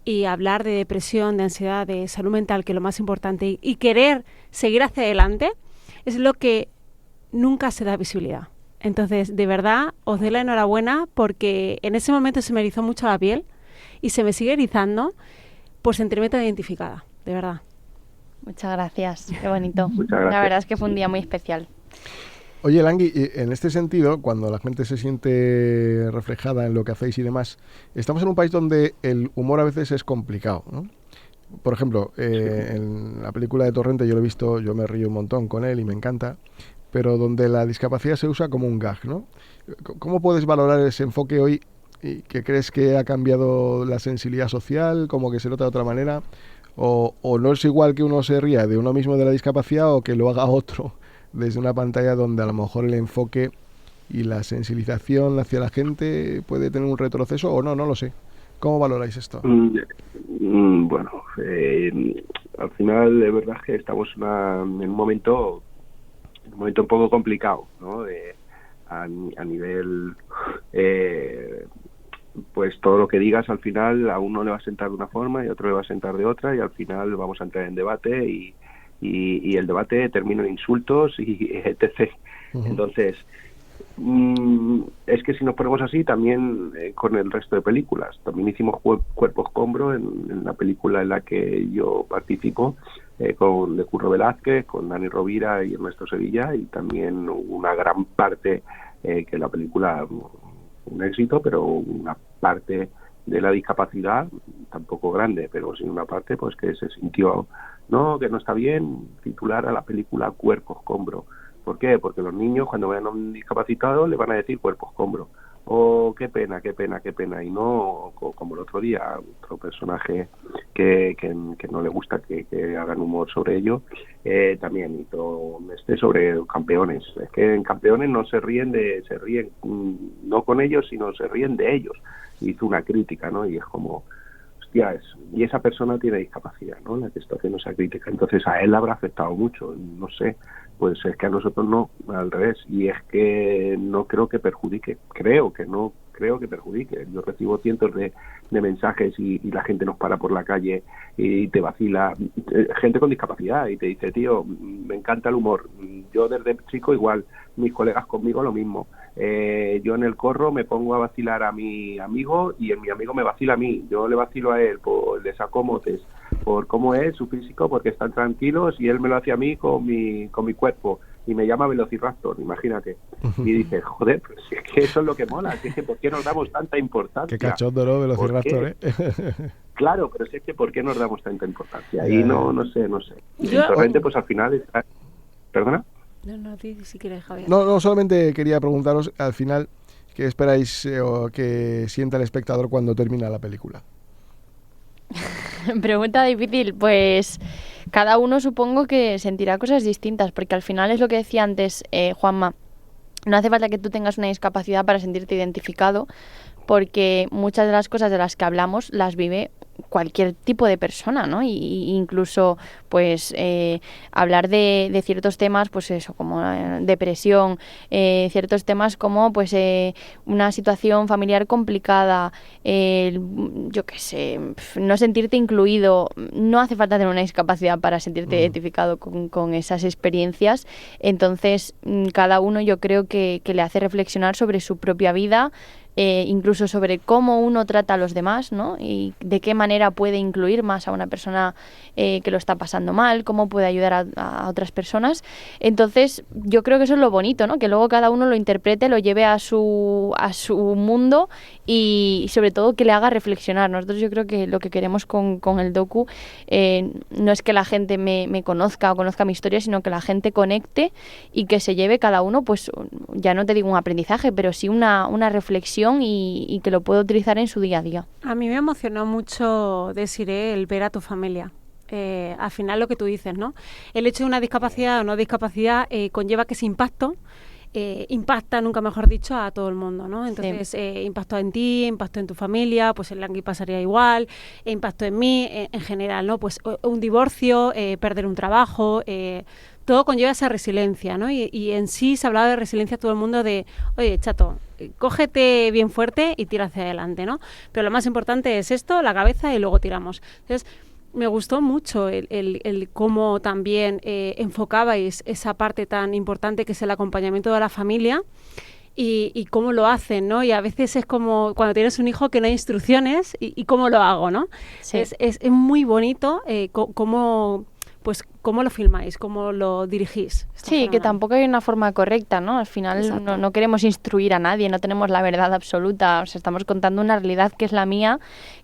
y hablar de depresión, de ansiedad, de salud mental, que es lo más importante, y querer seguir hacia adelante es lo que nunca se da visibilidad. Entonces, de verdad, os doy la enhorabuena porque en ese momento se me erizó mucho la piel y se me sigue erizando por sentirme tan identificada, de verdad. Muchas gracias, qué bonito. Muchas gracias. La verdad es que fue un día muy especial. Oye, Langui, en este sentido, cuando la gente se siente reflejada en lo que hacéis y demás, estamos en un país donde el humor a veces es complicado, ¿no? Por ejemplo, en la película de Torrente yo lo he visto, yo me río un montón con él y me encanta, pero donde la discapacidad se usa como un gag, ¿no? ¿Cómo puedes valorar ese enfoque hoy y que crees que ha cambiado la sensibilidad social, como que se nota de otra manera? O no es igual que uno se ría de uno mismo de la discapacidad o que lo haga otro desde una pantalla donde a lo mejor el enfoque y la sensibilización hacia la gente puede tener un retroceso o no, no lo sé. ¿Cómo valoráis esto? Bueno, al final de verdad que estamos en un momento un poco complicado, ¿no? A nivel, pues todo lo que digas al final a uno le va a sentar de una forma y a otro le va a sentar de otra, y al final vamos a entrar en debate y el debate termina en insultos y etc. Entonces, es que si nos ponemos así también con el resto de películas, también hicimos Cuerpo Escombro en la película en la que yo participo, de Curro Velázquez, con Dani Rovira y Ernesto Sevilla, y también una gran parte que la película un éxito, pero una parte de la discapacidad, tampoco grande, pero sí una parte pues que se sintió que no está bien titular a la película Cuerpo Escombro. ¿Por qué? Porque los niños cuando vean a un discapacitado le van a decir Cuerpo Escombro. Oh, qué pena, qué pena, qué pena. Y no como el otro día, otro personaje que no le gusta que hagan humor sobre ello, también hizo sobre Campeones. Es que en Campeones no se ríen no con ellos, sino se ríen de ellos. Hizo una crítica, ¿no? Y es como, hostia, y esa persona tiene discapacidad, ¿no? La que está haciendo esa crítica. Entonces a él le habrá afectado mucho, no sé. Pues es que a nosotros no, al revés. Y es que no creo que perjudique. Creo que perjudique. Yo recibo cientos de mensajes y la gente nos para por la calle y te vacila. Gente con discapacidad y te dice, tío, me encanta el humor. Yo desde chico igual, mis colegas conmigo lo mismo. Yo en el corro me pongo a vacilar a mi amigo y mi amigo me vacila a mí. Yo le vacilo a él, le saco motes por cómo es su físico, porque están tranquilos, y él me lo hace a mí con mi cuerpo y me llama Velociraptor, imagínate. Y dices, joder, pues es que eso es lo que mola, es que ¿por qué nos damos tanta importancia? Qué cachondo, ¿no? Velociraptor, Claro, pero es que ¿por qué nos damos tanta importancia? Y no sé. Yo... Torrente, pues al final está... ¿Perdona? No, si quieres, Javier. No, solamente quería preguntaros al final qué esperáis que sienta el espectador cuando termina la película. Pregunta difícil, pues cada uno supongo que sentirá cosas distintas, porque al final es lo que decía antes Juanma, no hace falta que tú tengas una discapacidad para sentirte identificado, porque muchas de las cosas de las que hablamos las vive cualquier tipo de persona, ¿no? Y incluso pues hablar de ciertos temas, pues eso, como depresión, ciertos temas como pues una situación familiar complicada, yo qué sé, no sentirte incluido. No hace falta tener una discapacidad para sentirte identificado con esas experiencias. Entonces cada uno yo creo que le hace reflexionar sobre su propia vida, incluso sobre cómo uno trata a los demás, ¿no? Y de qué manera puede incluir más a una persona que lo está pasando mal, cómo puede ayudar a otras personas. Entonces, yo creo que eso es lo bonito, ¿no? Que luego cada uno lo interprete, lo lleve a su mundo y sobre todo que le haga reflexionar. Nosotros yo creo que lo que queremos con el docu no es que la gente me conozca o conozca mi historia, sino que la gente conecte y que se lleve cada uno, pues ya no te digo un aprendizaje, pero sí una reflexión y que lo pueda utilizar en su día a día. A mí me emocionó mucho, Desiree, el ver a tu familia. Al final lo que tú dices, ¿no? El hecho de una discapacidad o no discapacidad conlleva que ese impacto impacta, nunca mejor dicho, a todo el mundo, ¿no? Entonces, sí. Impacto en ti, impacto en tu familia, pues en Langui pasaría igual, impacto en mí, en general, ¿no? Pues un divorcio, perder un trabajo, todo conlleva esa resiliencia, ¿no? Y en sí se hablaba de resiliencia todo el mundo de, oye, chato, cógete bien fuerte y tira hacia adelante, ¿no? Pero lo más importante es esto, la cabeza, y luego tiramos. Entonces, me gustó mucho el cómo también enfocabais esa parte tan importante que es el acompañamiento de la familia y cómo lo hacen, ¿no? Y a veces es como cuando tienes un hijo que no hay instrucciones y cómo lo hago, ¿no? Sí. Es muy bonito cómo... Pues cómo lo filmáis, cómo lo dirigís. Sí, que tampoco hay una forma correcta, ¿no? Al final no queremos instruir a nadie, no tenemos la verdad absoluta. O sea, estamos contando una realidad que es la mía,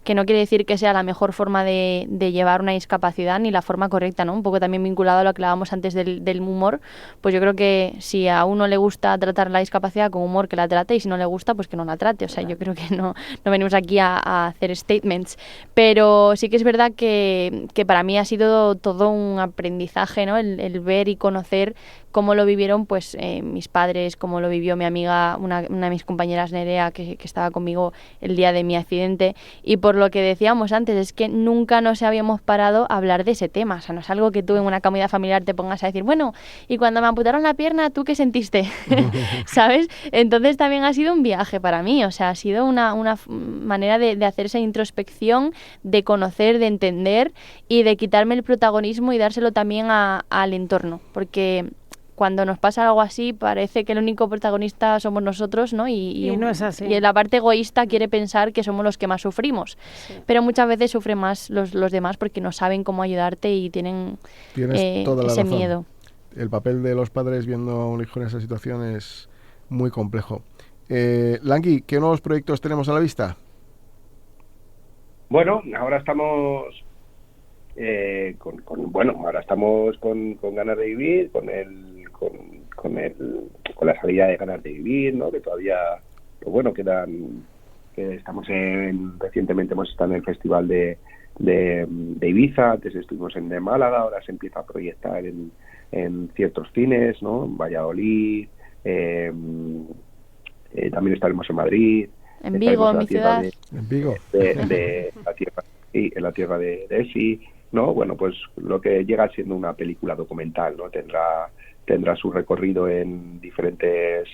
que no quiere decir que sea la mejor forma de llevar una discapacidad ni la forma correcta, ¿no? Un poco también vinculado a lo que hablábamos antes del humor. Pues yo creo que si a uno le gusta tratar la discapacidad con humor, que la trate, y si no le gusta, pues que no la trate. O sea, yo creo que no venimos aquí a hacer statements. Pero sí que es verdad que para mí ha sido todo un aprendizaje, ¿no? El ver y conocer cómo lo vivieron pues mis padres, cómo lo vivió mi amiga, una de mis compañeras, Nerea, que estaba conmigo el día de mi accidente. Y por lo que decíamos antes, es que nunca nos habíamos parado a hablar de ese tema. O sea, no es algo que tú en una comida familiar te pongas a decir, bueno, y cuando me amputaron la pierna, ¿tú qué sentiste? ¿Sabes? Entonces también ha sido un viaje para mí. O sea, ha sido una manera de hacer esa introspección, de conocer, de entender y de quitarme el protagonismo y dárselo también al entorno. Porque cuando nos pasa algo así parece que el único protagonista somos nosotros, ¿no? Y no es así. Y la parte egoísta quiere pensar que somos los que más sufrimos. Sí. Pero muchas veces sufren más los demás porque no saben cómo ayudarte y tienen ese miedo. El papel de los padres viendo a un hijo en esa situación es muy complejo. Langui, ¿qué nuevos proyectos tenemos a la vista? Bueno, ahora estamos ahora estamos con ganas de vivir, con la salida de ganas de vivir, ¿no? Que todavía, pues bueno, recientemente hemos estado en el festival de Ibiza, antes estuvimos en de Málaga, ahora se empieza a proyectar en ciertos cines, ¿no? En Valladolid, también estaremos en Madrid, en Vigo, en mi ciudad, en Vigo, en la tierra de Esi, ¿no? Bueno, pues lo que llega siendo una película documental, ¿no? Tendrá su recorrido en diferentes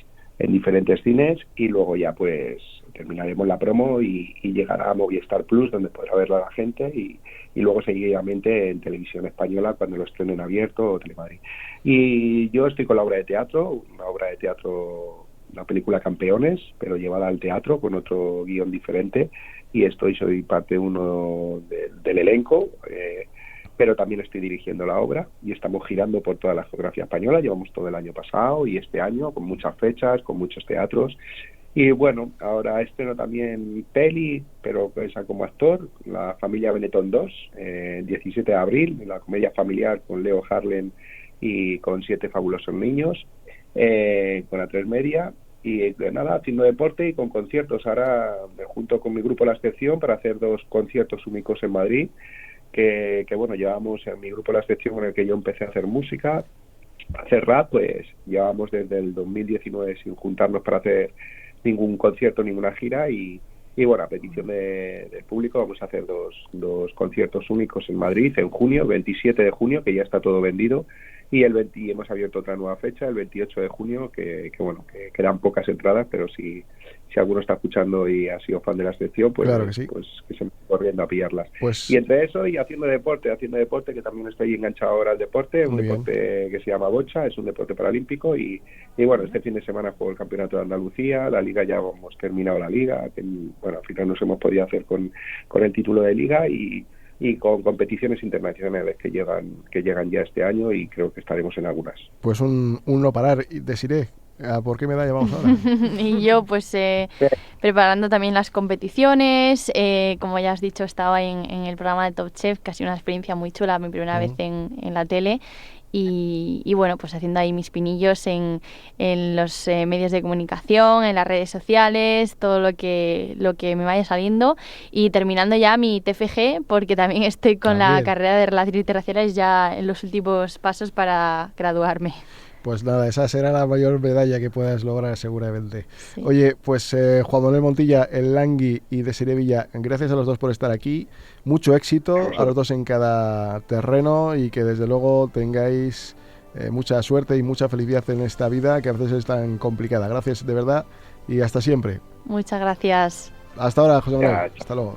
cines y luego ya pues terminaremos la promo y llegará a Movistar Plus, donde podrá verla la gente y luego seguidamente en Televisión Española cuando lo estrenen abierto o Telemadrid. Y yo estoy con la obra de teatro, una película Campeones, pero llevada al teatro con otro guión diferente, y soy parte del elenco, pero también estoy dirigiendo la obra y estamos girando por toda la geografía española. Llevamos todo el año pasado y este año con muchas fechas, con muchos teatros. Y bueno, ahora estreno también peli, pero esa como actor, La familia Benetton 2, 17 de abril, la comedia familiar con Leo Harlem y con 7 fabulosos niños, con A3 Media. Y nada, haciendo deporte y con conciertos. Ahora me junto con mi grupo La Excepción para hacer 2 conciertos únicos en Madrid, que bueno, llevamos en mi grupo La Excepción, con el que yo empecé a hacer música, a hacer rap, pues llevamos desde el 2019 sin juntarnos para hacer ningún concierto, ninguna gira, y bueno, a petición del público vamos a hacer dos conciertos únicos en Madrid en junio, 27 de junio, que ya está todo vendido, y hemos abierto otra nueva fecha, el 28 de junio, que quedan pocas entradas, pero si alguno está escuchando y ha sido fan de La Excepción, pues, claro que sí. Pues que se me corriendo a pillarlas. Pues, y entre eso y haciendo deporte, que también estoy enganchado ahora al deporte, un deporte que se llama bocha, es un deporte paralímpico, y bueno, este fin de semana juego el Campeonato de Andalucía, la Liga ya hemos terminado la Liga, que bueno, al final nos hemos podido hacer con el título de Liga y con competiciones internacionales que llegan ya este año, y creo que estaremos en algunas. Pues un no parar. Desiree, ¿por qué medalla vamos ahora? Y yo pues preparando también las competiciones, como ya has dicho, estaba en el programa de Top Chef, que ha sido una experiencia muy chula, mi primera vez en la tele. Y bueno, pues haciendo ahí mis pinillos en los medios de comunicación, en las redes sociales, todo lo que me vaya saliendo, y terminando ya mi TFG, porque también estoy con la carrera de Relaciones Internacionales ya en los últimos pasos para graduarme. Pues nada, esa será la mayor medalla que puedas lograr seguramente. Sí. Oye, pues Juan Manuel Montilla, el Langui y Desiree Villa, gracias a los dos por estar aquí. Mucho éxito a los dos en cada terreno, y que desde luego tengáis mucha suerte y mucha felicidad en esta vida, que a veces es tan complicada. Gracias de verdad y hasta siempre. Muchas gracias. Hasta ahora, José Manuel. Hasta luego.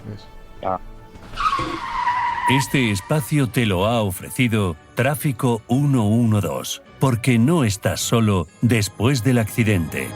Este espacio te lo ha ofrecido Tráfico 112, porque no estás solo después del accidente.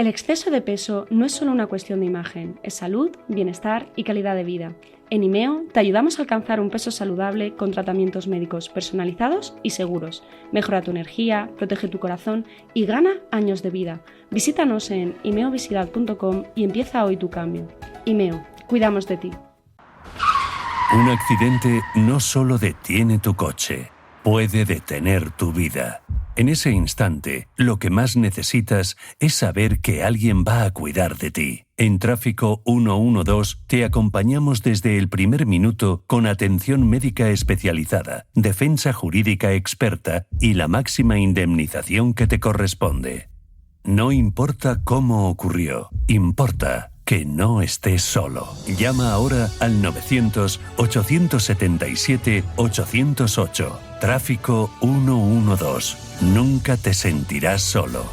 El exceso de peso no es solo una cuestión de imagen, es salud, bienestar y calidad de vida. En IMEO te ayudamos a alcanzar un peso saludable con tratamientos médicos personalizados y seguros. Mejora tu energía, protege tu corazón y gana años de vida. Visítanos en imeovisidad.com y empieza hoy tu cambio. IMEO, cuidamos de ti. Un accidente no solo detiene tu coche, puede detener tu vida. En ese instante, lo que más necesitas es saber que alguien va a cuidar de ti. En Tráfico 112 te acompañamos desde el primer minuto con atención médica especializada, defensa jurídica experta y la máxima indemnización que te corresponde. No importa cómo ocurrió, importa que no estés solo. Llama ahora al 900-877-808. Tráfico 112. Nunca te sentirás solo.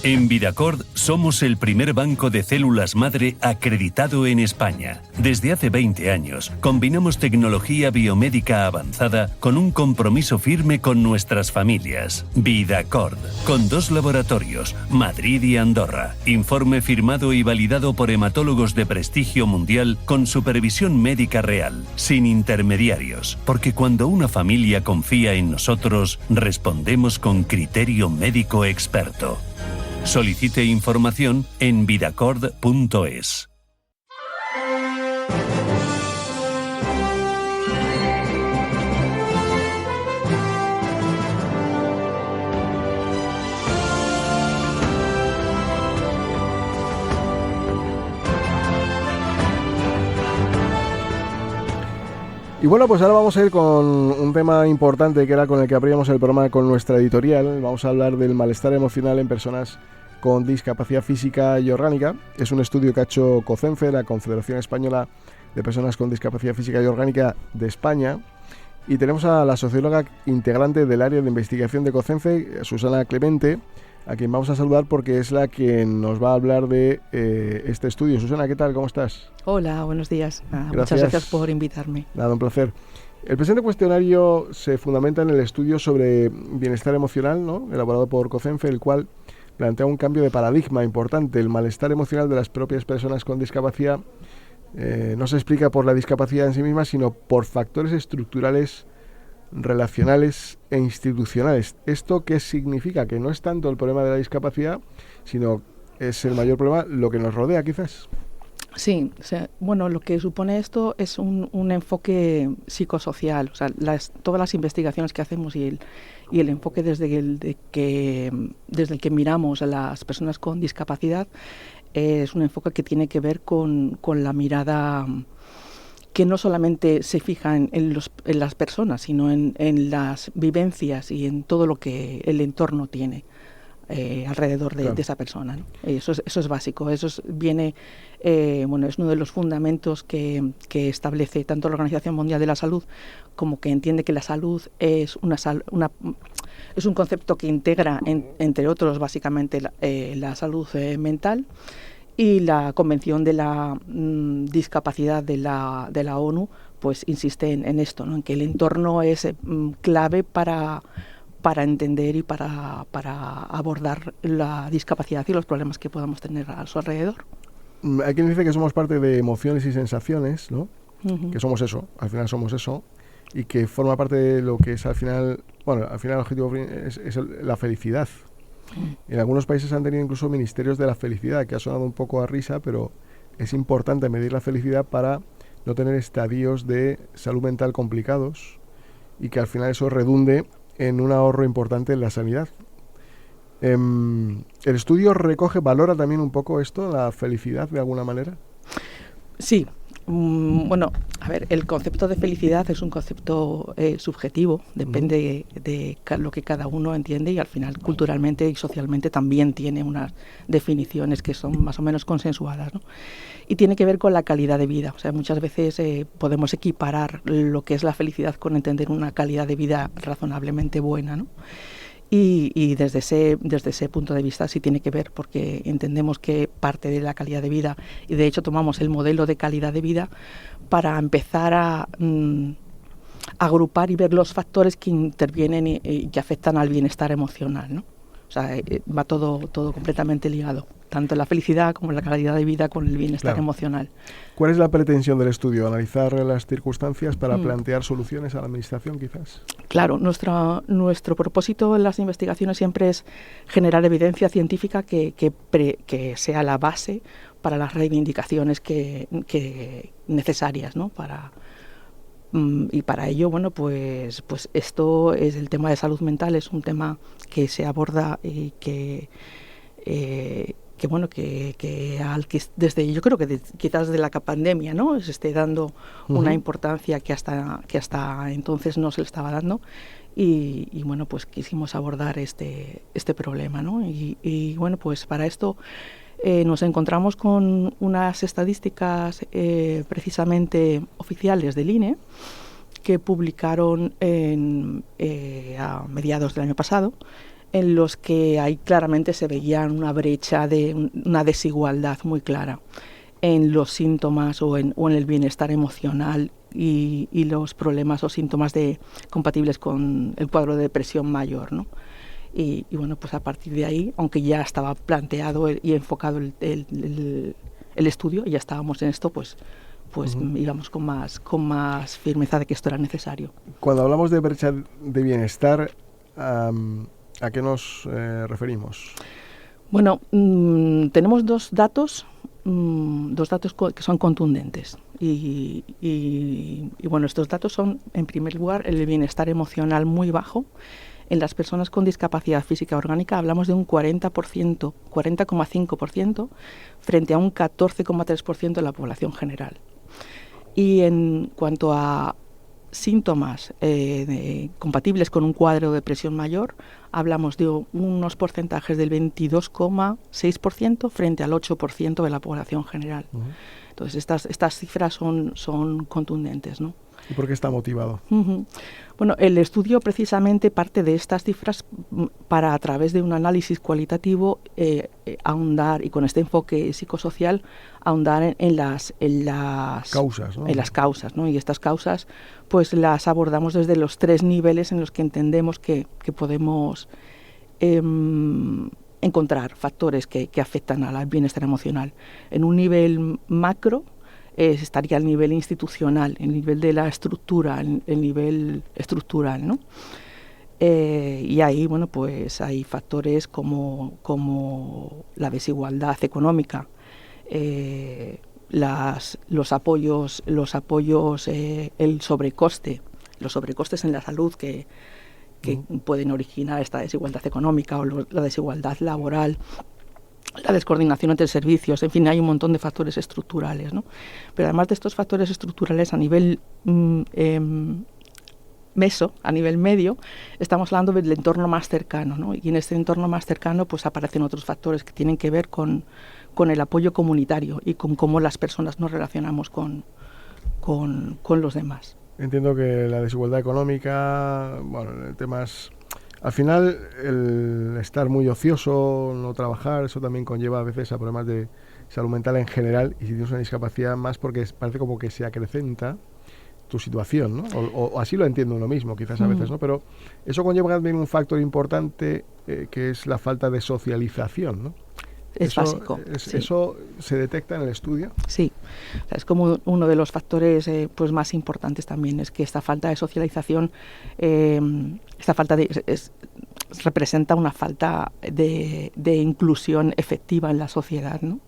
En Vidacord somos el primer banco de células madre acreditado en España. Desde hace 20 años, combinamos tecnología biomédica avanzada con un compromiso firme con nuestras familias. Vidacord, con 2 laboratorios, Madrid y Andorra. Informe firmado y validado por hematólogos de prestigio mundial con supervisión médica real, sin intermediarios. Porque cuando una familia confía en nosotros, respondemos con criterio médico experto. Solicite información en vidacord.es. Y bueno, pues ahora vamos a ir con un tema importante que era con el que abríamos el programa con nuestra editorial. Vamos a hablar del malestar emocional en personas con discapacidad física y orgánica. Es un estudio que ha hecho COCENFE, la Confederación Española de Personas con Discapacidad Física y Orgánica de España. Y tenemos a la socióloga integrante del área de investigación de COCENFE, Susana Clemente, a quien vamos a saludar porque es la que nos va a hablar de este estudio. Susana, ¿qué tal? ¿Cómo estás? Hola, buenos días. Muchas gracias por invitarme. Nada, un placer. El presente cuestionario se fundamenta en el estudio sobre bienestar emocional, ¿no?, elaborado por COCENFE, el cual plantea un cambio de paradigma importante. El malestar emocional de las propias personas con discapacidad no se explica por la discapacidad en sí misma, sino por factores estructurales, relacionales e institucionales. ¿Esto qué significa? Que no es tanto el problema de la discapacidad, sino es el mayor problema lo que nos rodea, quizás. Sí, o sea, bueno, lo que supone esto es un enfoque psicosocial. O sea, todas las investigaciones que hacemos y el enfoque desde el que miramos a las personas con discapacidad es un enfoque que tiene que ver con la mirada que no solamente se fija en las personas, sino en las vivencias y en todo lo que el entorno tiene alrededor de esa persona, ¿no? Eso es básico. Viene, es uno de los fundamentos que establece tanto la Organización Mundial de la Salud, como que entiende que la salud es es un concepto que integra, entre otros, básicamente la salud mental. Y la Convención de la Discapacidad de la ONU pues insiste en esto, ¿no?, en que el entorno es clave para entender y para abordar la discapacidad y los problemas que podamos tener a su alrededor. Hay quien dice que somos parte de emociones y sensaciones, ¿no? Uh-huh. Que somos eso, al final somos eso, y que forma parte de lo que es al final el objetivo es la felicidad. En algunos países han tenido incluso ministerios de la felicidad, que ha sonado un poco a risa, pero es importante medir la felicidad para no tener estadios de salud mental complicados y que al final eso redunde en un ahorro importante en la sanidad. ¿El estudio valora también un poco esto, la felicidad, de alguna manera? Sí. Bueno, a ver, el concepto de felicidad es un concepto subjetivo, depende de lo que cada uno entiende, y al final culturalmente y socialmente también tiene unas definiciones que son más o menos consensuadas, ¿no? Y tiene que ver con la calidad de vida. O sea, muchas veces podemos equiparar lo que es la felicidad con entender una calidad de vida razonablemente buena, ¿no? Y desde ese punto de vista sí tiene que ver, porque entendemos que parte de la calidad de vida, y de hecho tomamos el modelo de calidad de vida para empezar a agrupar y ver los factores que intervienen y que afectan al bienestar emocional, ¿no? O sea, va todo completamente ligado, tanto la felicidad como la calidad de vida con el bienestar emocional. ¿Cuál es la pretensión del estudio? ¿Analizar las circunstancias para plantear soluciones a la administración, quizás? Claro, nuestro propósito en las investigaciones siempre es generar evidencia científica que sea la base para las reivindicaciones que necesarias, ¿no? Y para ello, bueno, pues esto es el tema de salud mental, es un tema que se aborda y que desde, yo creo que quizás de la pandemia, ¿no?, se esté dando una importancia que hasta entonces no se le estaba dando, y bueno, pues quisimos abordar este problema, ¿no? Y bueno, pues para esto nos encontramos con unas estadísticas precisamente oficiales del INE que publicaron a mediados del año pasado, en los que ahí claramente se veía una brecha una desigualdad muy clara en los síntomas o en el bienestar emocional y los problemas o síntomas compatibles con el cuadro de depresión mayor, ¿no? Y bueno, pues a partir de ahí, aunque ya estaba planteado y enfocado el estudio, y ya estábamos en esto, pues íbamos con más firmeza de que esto era necesario. Cuando hablamos de brecha de bienestar, ¿a qué nos referimos? Bueno, tenemos dos datos que son contundentes. Y bueno, estos datos son, en primer lugar, el bienestar emocional muy bajo. En las personas con discapacidad física orgánica hablamos de un 40%, 40,5%, frente a un 14,3% de la población general. Y en cuanto a síntomas compatibles con un cuadro de depresión mayor, hablamos de unos porcentajes del 22,6% frente al 8% de la población general. Entonces, estas cifras son contundentes, ¿no? ¿Y por qué está motivado? Bueno, el estudio precisamente parte de estas cifras para, a través de un análisis cualitativo, ahondar, y con este enfoque psicosocial, ahondar en las causas, ¿no? En las causas, ¿no? Y estas causas, pues las abordamos desde los 3 niveles en los que entendemos que podemos encontrar factores que afectan al bienestar emocional. En un nivel macro, estaría el nivel institucional, el nivel de la estructura, el nivel estructural, ¿no? Y ahí, bueno, pues hay factores como la desigualdad económica, los apoyos, el sobrecoste, los sobrecostes en la salud que pueden originar esta desigualdad económica, o la desigualdad laboral, la descoordinación entre servicios, en fin, hay un montón de factores estructurales, ¿no? Pero además de estos factores estructurales, a nivel a nivel medio, estamos hablando del entorno más cercano, ¿no? Y en este entorno más cercano, pues aparecen otros factores que tienen que ver con el apoyo comunitario y con cómo las personas nos relacionamos con los demás. Entiendo que la desigualdad económica, bueno, temas... Al final, el estar muy ocioso, no trabajar, eso también conlleva a veces a problemas de salud mental en general, y si tienes una discapacidad más, porque parece como que se acrecenta tu situación, ¿no? O así lo entiendo uno mismo, quizás a veces, ¿no? Pero eso conlleva también un factor importante, que es la falta de socialización, ¿no? Es básico. Sí. ¿Eso se detecta en el estudio? Sí, o sea, es como uno de los factores pues más importantes también, es que esta falta de socialización, representa una falta de inclusión efectiva en la sociedad, ¿no?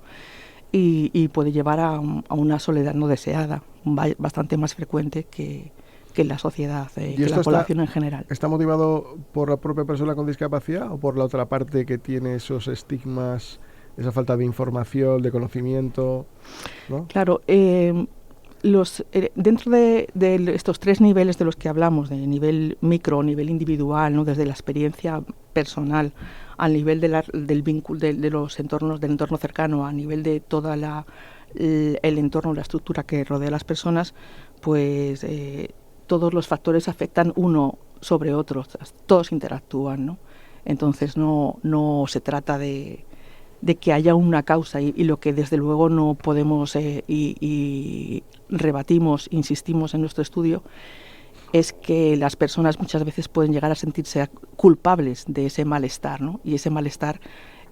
Y puede llevar a una soledad no deseada, bastante más frecuente que en la sociedad, que la población en general. ¿Está motivado por la propia persona con discapacidad o por la otra parte que tiene esos estigmas, esa falta de información, de conocimiento, ¿no? Claro, dentro de estos 3 niveles de los que hablamos, de nivel micro, nivel individual, ¿no?, desde la experiencia personal, al nivel del vínculo de los entornos, del entorno cercano, a nivel de toda el entorno, la estructura que rodea a las personas, pues todos los factores afectan uno sobre otro, todos interactúan, ¿no? Entonces no se trata de que haya una causa, y lo que desde luego no podemos y rebatimos, insistimos en nuestro estudio, es que las personas muchas veces pueden llegar a sentirse culpables de ese malestar, ¿no? Y ese malestar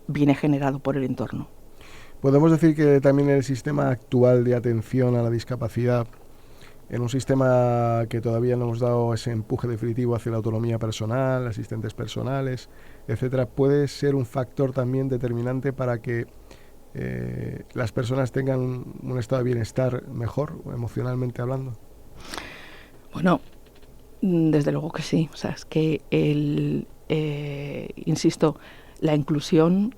viene generado por el entorno. Podemos decir que también el sistema actual de atención a la discapacidad, en un sistema que todavía no hemos dado ese empuje definitivo hacia la autonomía personal, asistentes personales, etcétera, puede ser un factor también determinante para que las personas tengan un estado de bienestar mejor, emocionalmente hablando. Bueno, desde luego que sí. O sea, es que insisto, la inclusión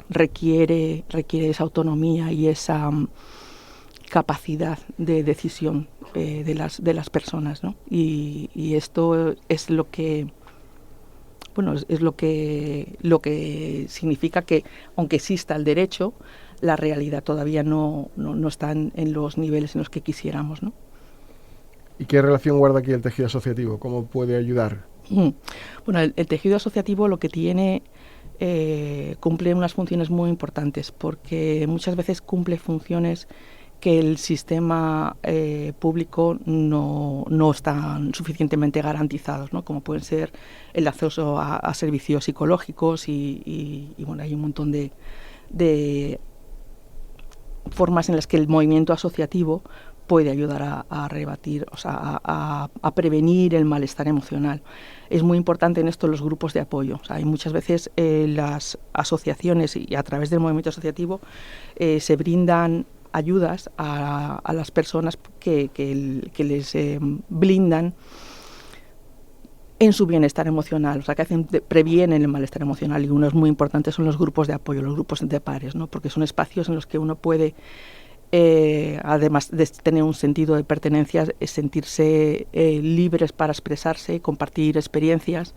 requiere esa autonomía y esa capacidad de decisión de las personas, ¿no? Y esto es lo que es lo que significa que, aunque exista el derecho, la realidad todavía no está en los niveles en los que quisiéramos, ¿no? ¿Y qué relación guarda aquí el tejido asociativo? ¿Cómo puede ayudar? Bueno, el tejido asociativo lo que tiene cumple unas funciones muy importantes, porque muchas veces cumple funciones que el sistema público no están suficientemente garantizados, ¿no? Como pueden ser el acceso a servicios psicológicos y bueno, hay un montón de formas en las que el movimiento asociativo puede ayudar a rebatir, o sea, a prevenir el malestar emocional. Es muy importante en esto los grupos de apoyo. O sea, hay muchas veces las asociaciones y a través del movimiento asociativo se brindan ayudas a las personas que les blindan en su bienestar emocional, o sea, que previenen el malestar emocional, y unos muy importantes son los grupos de apoyo, los grupos de pares, ¿no? Porque son espacios en los que uno puede, además de tener un sentido de pertenencia, sentirse libres para expresarse, compartir experiencias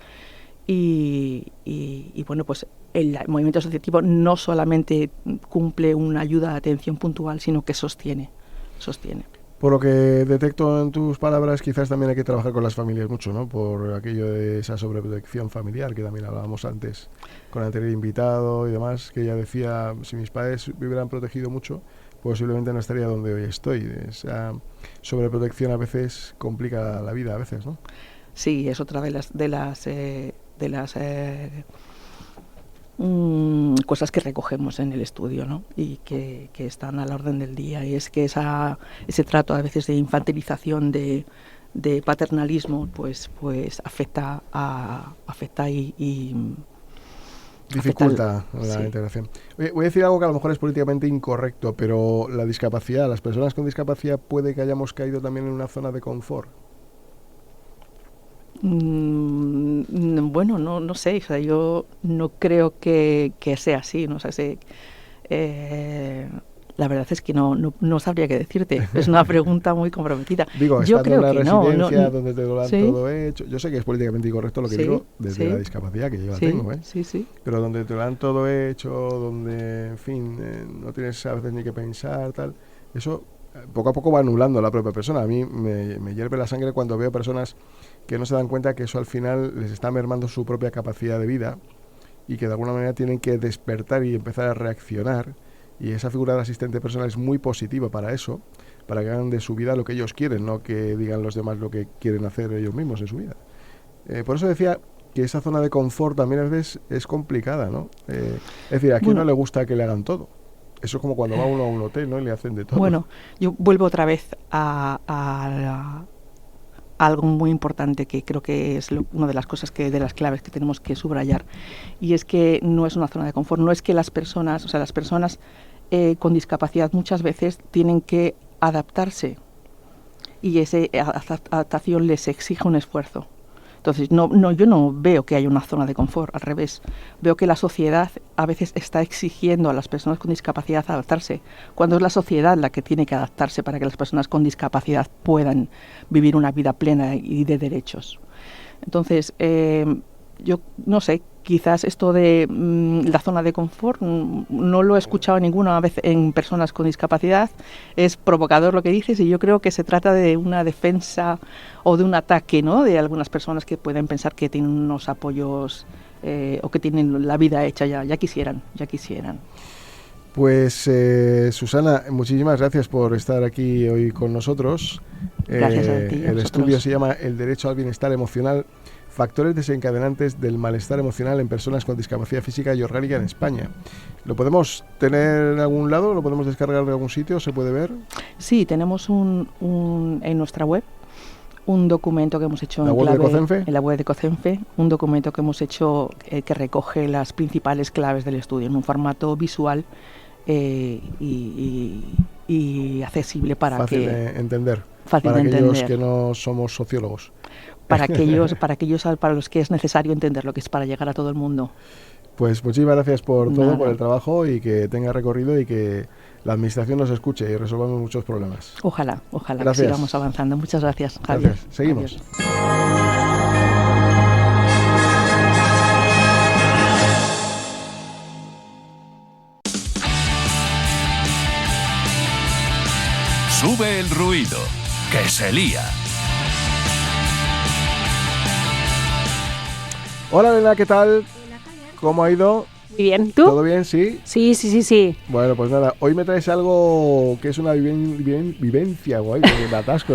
y bueno, pues el movimiento asociativo no solamente cumple una ayuda de atención puntual, sino que sostiene. Por lo que detecto en tus palabras, quizás también hay que trabajar con las familias mucho, ¿no? Por aquello de esa sobreprotección familiar que también hablábamos antes con el anterior invitado y demás, que ella decía, si mis padres me hubieran protegido mucho, posiblemente no estaría donde hoy estoy. Esa sobreprotección a veces complica la vida, a veces, ¿no? Sí, es otra de las cosas que recogemos en el estudio, ¿no? Y que están a la orden del día, y es que ese trato a veces de infantilización, de paternalismo, pues afecta y dificulta la integración. Voy a decir algo que a lo mejor es políticamente incorrecto, pero la discapacidad, las personas con discapacidad, puede que hayamos caído también en una zona de confort. Bueno, no sé, o sea, yo no creo que sea así, ¿no? O sea, la verdad es que no sabría qué decirte. Es una pregunta muy comprometida. Digo, yo creo en una que residencia donde te lo dan todo hecho. Yo sé que es políticamente incorrecto lo que digo desde la discapacidad, que yo la tengo, ¿eh? Sí. Pero donde te lo dan todo hecho, donde, en fin, no tienes a veces ni que pensar, tal. Eso poco a poco va anulando a la propia persona. A mí me hierve la sangre cuando veo personas que no se dan cuenta que eso al final les está mermando su propia capacidad de vida y que de alguna manera tienen que despertar y empezar a reaccionar, y esa figura del asistente personal es muy positiva para eso, para que hagan de su vida lo que ellos quieren, no que digan los demás lo que quieren hacer ellos mismos en su vida. Por eso decía que esa zona de confort también a veces es complicada, ¿no? Es decir, a quien no le gusta que le hagan todo. Eso es como cuando va uno a un hotel, ¿no? Y le hacen de todo. Bueno, yo vuelvo otra vez a algo muy importante que creo que es una de las cosas de las claves que tenemos que subrayar, y es que no es una zona de confort, no es que las personas con discapacidad muchas veces tienen que adaptarse y esa adaptación les exige un esfuerzo. Entonces, yo no veo que haya una zona de confort, al revés. Veo que la sociedad a veces está exigiendo a las personas con discapacidad adaptarse, cuando es la sociedad la que tiene que adaptarse para que las personas con discapacidad puedan vivir una vida plena y de derechos. Entonces, yo no sé, quizás esto de la zona de confort no lo he escuchado ninguna vez en personas con discapacidad. Es provocador lo que dices, y yo creo que se trata de una defensa o de un ataque, ¿no?, de algunas personas que pueden pensar que tienen unos apoyos o que tienen la vida hecha, ya quisieran. Pues Susana, muchísimas gracias por estar aquí hoy con nosotros. Gracias a ti. El estudio se llama El derecho al bienestar emocional, factores desencadenantes del malestar emocional en personas con discapacidad física y orgánica en España. ¿Lo podemos tener en algún lado? ¿Lo podemos descargar de algún sitio? ¿Se puede ver? Sí, tenemos en nuestra web un documento que hemos hecho en la web de COCENFE, un documento que hemos hecho que recoge las principales claves del estudio en un formato visual y accesible para fácil que de entender. Fácil para de aquellos entender. Que no somos sociólogos. Para los que es necesario entender lo que es para llegar a todo el mundo. Pues muchísimas gracias por todo, Nada. por el trabajo y que tenga recorrido y que la administración nos escuche y resolvamos muchos problemas. Ojalá Gracias. que sigamos avanzando. Muchas gracias, Javier. Gracias. Seguimos. Adiós. Sube el ruido, que se lía. Hola, Elena, ¿qué tal? ¿Cómo ha ido? Muy bien, ¿tú? ¿Todo bien? ¿Sí? Sí. Bueno, pues nada, hoy me traes algo que es una vivencia, guay, un atasco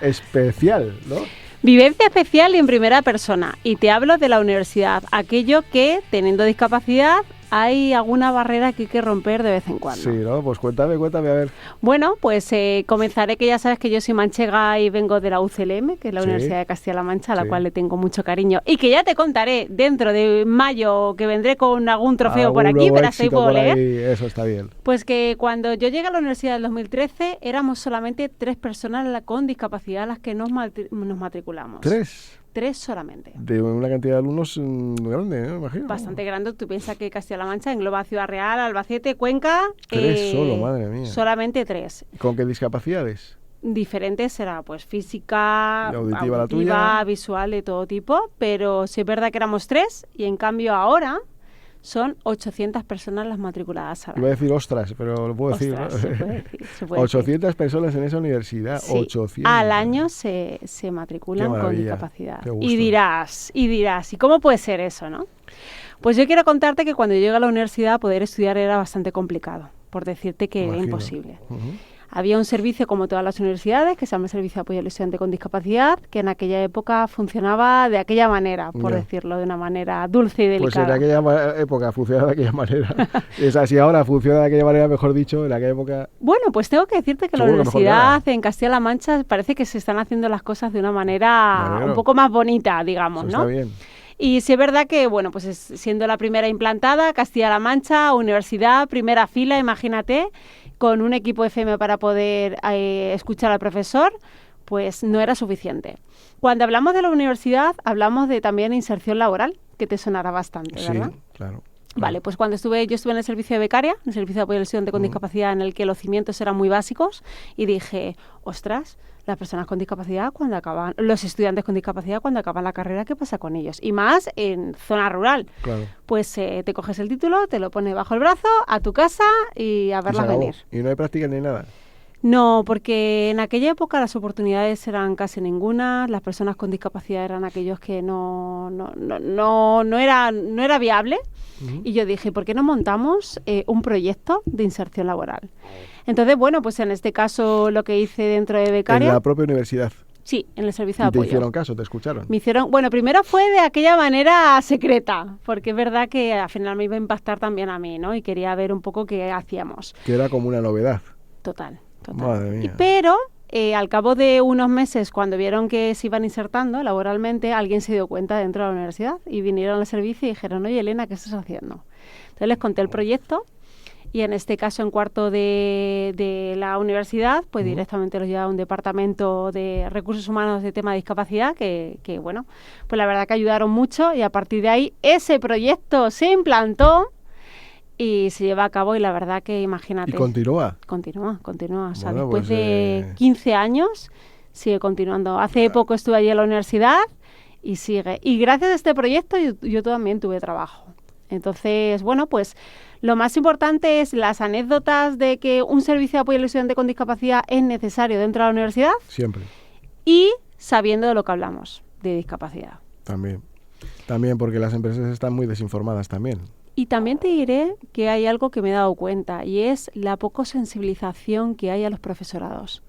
especial, ¿no? Vivencia especial y en primera persona. Y te hablo de la universidad, aquello que, teniendo discapacidad, hay alguna barrera que hay que romper de vez en cuando. Sí, ¿no? Pues cuéntame, a ver. Bueno, pues comenzaré, que ya sabes que yo soy manchega y vengo de la UCLM, que es la Universidad de Castilla-La Mancha, a la cual le tengo mucho cariño. Y que ya te contaré dentro de mayo, que vendré con algún trofeo por aquí, pero hasta ahí puedo leer. Eso está bien. Pues que cuando yo llegué a la universidad en 2013, éramos solamente 3 personas con discapacidad las que nos matriculamos. ¿3 solamente? De una cantidad de alumnos grande, ¿no? Imagino. Bastante grande. Tú piensas que Castilla-La Mancha engloba Ciudad Real, Albacete, Cuenca. 3 solo, madre mía. Solamente 3. ¿Con qué discapacidades? Diferentes será, pues física, auditiva, la tuya, visual, de todo tipo. Pero sí es verdad que éramos 3 y en cambio ahora son 800 personas las matriculadas al año. Iba a decir ostras, pero lo puedo decir, ¿no? Se puede 800 decir. Personas en esa universidad, Sí, 800. al año se matriculan con discapacidad. Qué gusto. Y dirás, ¿y cómo puede ser eso, no? Pues yo quiero contarte que cuando yo llegué a la universidad poder estudiar era bastante complicado, por decirte que era imposible. Había un servicio, como todas las universidades, que se llama el Servicio de Apoyo al Estudiante con Discapacidad, que en aquella época funcionaba de aquella manera, por decirlo de una manera dulce y delicada. Pues en aquella época funcionaba de aquella manera. Es así, ahora funciona de aquella manera, mejor dicho, en aquella época... Bueno, pues tengo que decirte que la universidad en Castilla-La Mancha parece que se están haciendo las cosas de una manera un poco más bonita, digamos, Eso ¿no? Está bien. Y sí es verdad que, bueno, pues siendo la primera implantada, Castilla-La Mancha, universidad, primera fila, imagínate, con un equipo FM para poder escuchar al profesor, pues no era suficiente. Cuando hablamos de la universidad, hablamos de también inserción laboral, que te sonará bastante, ¿verdad? Sí, claro. Vale, pues cuando yo estuve en el servicio de becaria, en el servicio de apoyo al estudiante con discapacidad, en el que los cimientos eran muy básicos, y dije, ostras, las personas con discapacidad cuando acaban, los estudiantes con discapacidad cuando acaban la carrera, ¿qué pasa con ellos? Y más en zona rural. Claro. Pues te coges el título, te lo pones bajo el brazo, a tu casa y a verlas venir. Y no hay práctica ni nada. No, porque en aquella época las oportunidades eran casi ninguna, las personas con discapacidad eran aquellos que no era viable. Y yo dije, ¿por qué no montamos un proyecto de inserción laboral? Entonces, bueno, pues en este caso lo que hice dentro de becaria... En la propia universidad. Sí, en el servicio de apoyo. ¿Y te hicieron caso? ¿Te escucharon? Me hicieron... Bueno, primero fue de aquella manera secreta, porque es verdad que al final me iba a impactar también a mí, ¿no? Y quería ver un poco qué hacíamos. Que era como una novedad. Total. Madre mía. Pero al cabo de unos meses, cuando vieron que se iban insertando laboralmente, alguien se dio cuenta dentro de la universidad y vinieron al servicio y dijeron, oye, Elena, ¿qué estás haciendo? Entonces les conté el proyecto y en este caso, en cuarto de la universidad, pues directamente los llevaba a un departamento de recursos humanos de tema de discapacidad que, bueno, pues la verdad que ayudaron mucho y a partir de ahí ese proyecto se implantó y se lleva a cabo y la verdad que imagínate. ¿Y continúa? Continúa. O sea, Bueno, después pues, de 15 años sigue continuando. Hace poco estuve allí en la universidad y sigue. Y gracias a este proyecto yo también tuve trabajo. Entonces, bueno, pues lo más importante es las anécdotas de que un servicio de apoyo al estudiante con discapacidad es necesario dentro de la universidad. Siempre. Y sabiendo de lo que hablamos, de discapacidad. También porque las empresas están muy desinformadas también. Y también te diré que hay algo que me he dado cuenta y es la poca sensibilización que hay a los profesorados.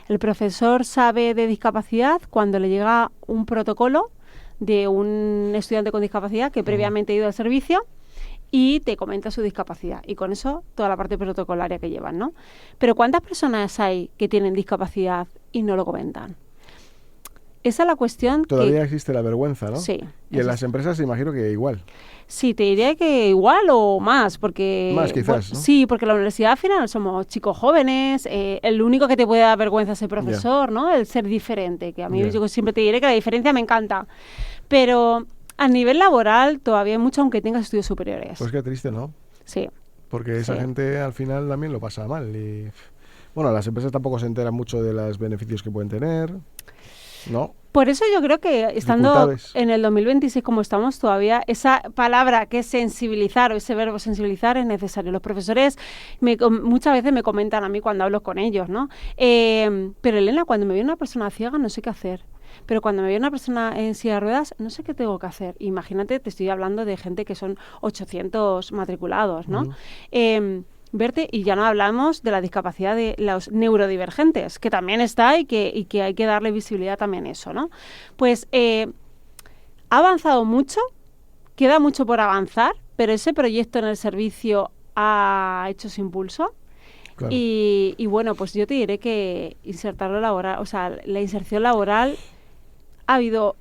El profesor sabe de discapacidad cuando le llega un protocolo de un estudiante con discapacidad que previamente ha ido al servicio y te comenta su discapacidad. Y con eso toda la parte protocolaria que llevan, ¿no? Pero ¿cuántas personas hay que tienen discapacidad y no lo comentan? Esa es la cuestión. Todavía existe la vergüenza, ¿no? Sí. Y en las empresas imagino que igual. Sí, te diría que igual o más, porque... Más quizás, ¿no? Sí, porque la universidad al final somos chicos jóvenes, el único que te puede dar vergüenza es el profesor, ¿no? El ser diferente, que a mí yo siempre te diré que la diferencia me encanta. Pero a nivel laboral todavía hay mucho, aunque tengas estudios superiores. Pues qué triste, ¿no? Sí. Porque esa gente al final también lo pasa mal. Y bueno, las empresas tampoco se enteran mucho de los beneficios que pueden tener, ¿no? Por eso yo creo que estando en el 2026 como estamos todavía, esa palabra que es sensibilizar o ese verbo sensibilizar es necesario. Los profesores muchas veces me comentan a mí cuando hablo con ellos, ¿no? Pero Elena, cuando me viene una persona ciega no sé qué hacer. Pero cuando me viene una persona en silla de ruedas no sé qué tengo que hacer. Imagínate, te estoy hablando de gente que son 800 matriculados, ¿no? Verte, y ya no hablamos de la discapacidad de los neurodivergentes, que también está y que hay que darle visibilidad también a eso, ¿no? Pues ha avanzado mucho, queda mucho por avanzar, pero ese proyecto en el servicio ha hecho su impulso. Claro. Y bueno, pues yo te diré que insertarlo laboral, o sea, la inserción laboral ha habido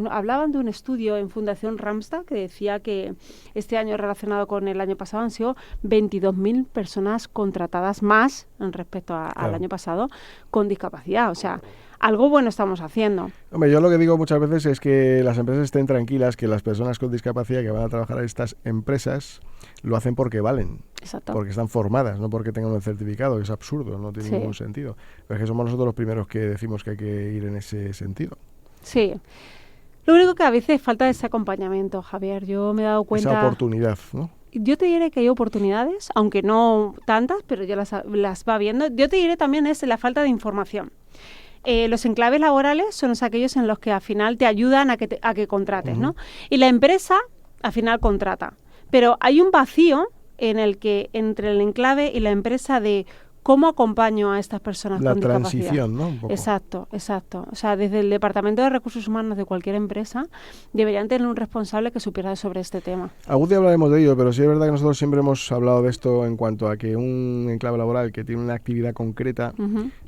hablaban de un estudio en Fundación Ramstad que decía que este año relacionado con el año pasado han sido 22.000 personas contratadas más en respecto al año pasado con discapacidad. O sea, algo bueno estamos haciendo. Hombre, yo lo que digo muchas veces es que las empresas estén tranquilas, que las personas con discapacidad que van a trabajar en estas empresas lo hacen porque valen. Exacto. Porque están formadas, no porque tengan un certificado, que es absurdo, no tiene ningún sentido. Pero es que somos nosotros los primeros que decimos que hay que ir en ese sentido. Sí. Lo único que a veces falta es ese acompañamiento, Javier. Yo me he dado cuenta... Esa oportunidad, ¿no? Yo te diré que hay oportunidades, aunque no tantas, pero ya las va viendo. Yo te diré también es la falta de información. Los enclaves laborales son aquellos en los que al final te ayudan a que contrates, ¿no? Y la empresa al final contrata. Pero hay un vacío en el que entre el enclave y la empresa de cómo acompaño a estas personas con discapacidad. La transición, ¿no? Un poco. Exacto. O sea, desde el Departamento de Recursos Humanos de cualquier empresa deberían tener un responsable que supiera sobre este tema. Algún día hablaremos de ello, pero sí es verdad que nosotros siempre hemos hablado de esto en cuanto a que un enclave laboral que tiene una actividad concreta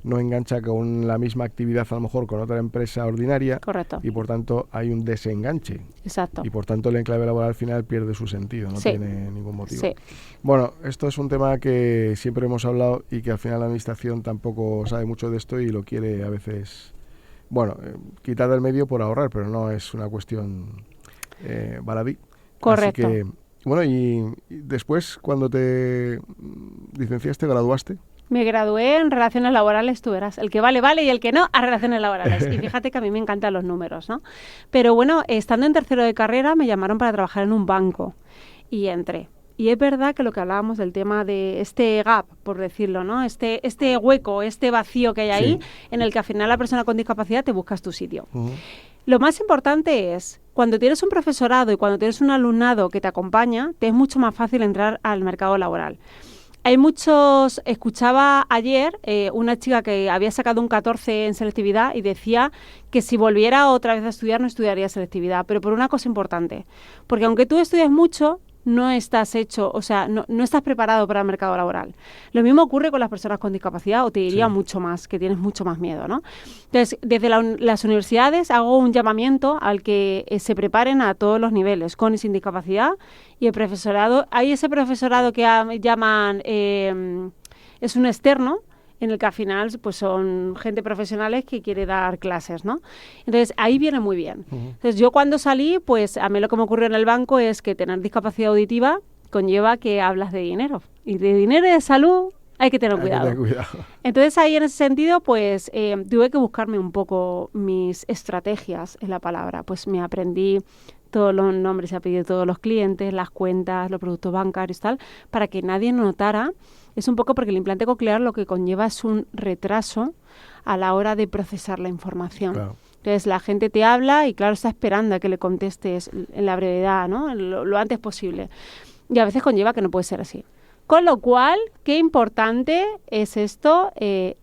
no engancha con la misma actividad a lo mejor con otra empresa ordinaria. Correcto. Y por tanto hay un desenganche. Exacto. Y por tanto el enclave laboral al final pierde su sentido, no tiene ningún motivo. Sí. Bueno, esto es un tema que siempre hemos hablado y que al final la administración tampoco sabe mucho de esto y lo quiere a veces, quitar del medio por ahorrar, pero no es una cuestión baladí. Correcto. Así que, bueno, y después, cuando te licenciaste, graduaste. Me gradué en Relaciones Laborales, tú verás. El que vale, vale, y el que no, a Relaciones Laborales. Y fíjate que a mí me encantan los números, ¿no? Pero bueno, estando en tercero de carrera, me llamaron para trabajar en un banco y entré. Y es verdad que lo que hablábamos del tema de este gap, por decirlo, ¿no? Este hueco, este vacío que hay ahí, en el que al final la persona con discapacidad te buscas tu sitio. Lo más importante es, cuando tienes un profesorado y cuando tienes un alumnado que te acompaña, te es mucho más fácil entrar al mercado laboral. Hay muchos... Escuchaba ayer una chica que había sacado un 14 en selectividad y decía que si volviera otra vez a estudiar no estudiaría selectividad, pero por una cosa importante. Porque aunque tú estudies mucho, no estás hecho, o sea, no estás preparado para el mercado laboral. Lo mismo ocurre con las personas con discapacidad, o te diría mucho más, que tienes mucho más miedo, ¿no? Entonces, desde las universidades hago un llamamiento al que se preparen a todos los niveles, con y sin discapacidad, y el profesorado, hay ese profesorado que llaman, es un externo, en el que al final pues son gente profesionales que quiere dar clases, ¿no? Entonces, ahí viene muy bien. Entonces, yo cuando salí, pues a mí lo que me ocurrió en el banco es que tener discapacidad auditiva conlleva que hablas de dinero. Y de dinero y de salud hay que tener cuidado. Entonces, ahí en ese sentido, pues tuve que buscarme un poco mis estrategias en la palabra. Pues me aprendí todos los nombres y apellidos de todos los clientes, las cuentas, los productos bancarios, tal, para que nadie notara. Es un poco porque el implante coclear lo que conlleva es un retraso a la hora de procesar la información. Claro. Entonces la gente te habla y claro, está esperando a que le contestes en la brevedad, ¿no? Lo antes posible. Y a veces conlleva que no puede ser así. Con lo cual, qué importante es esto,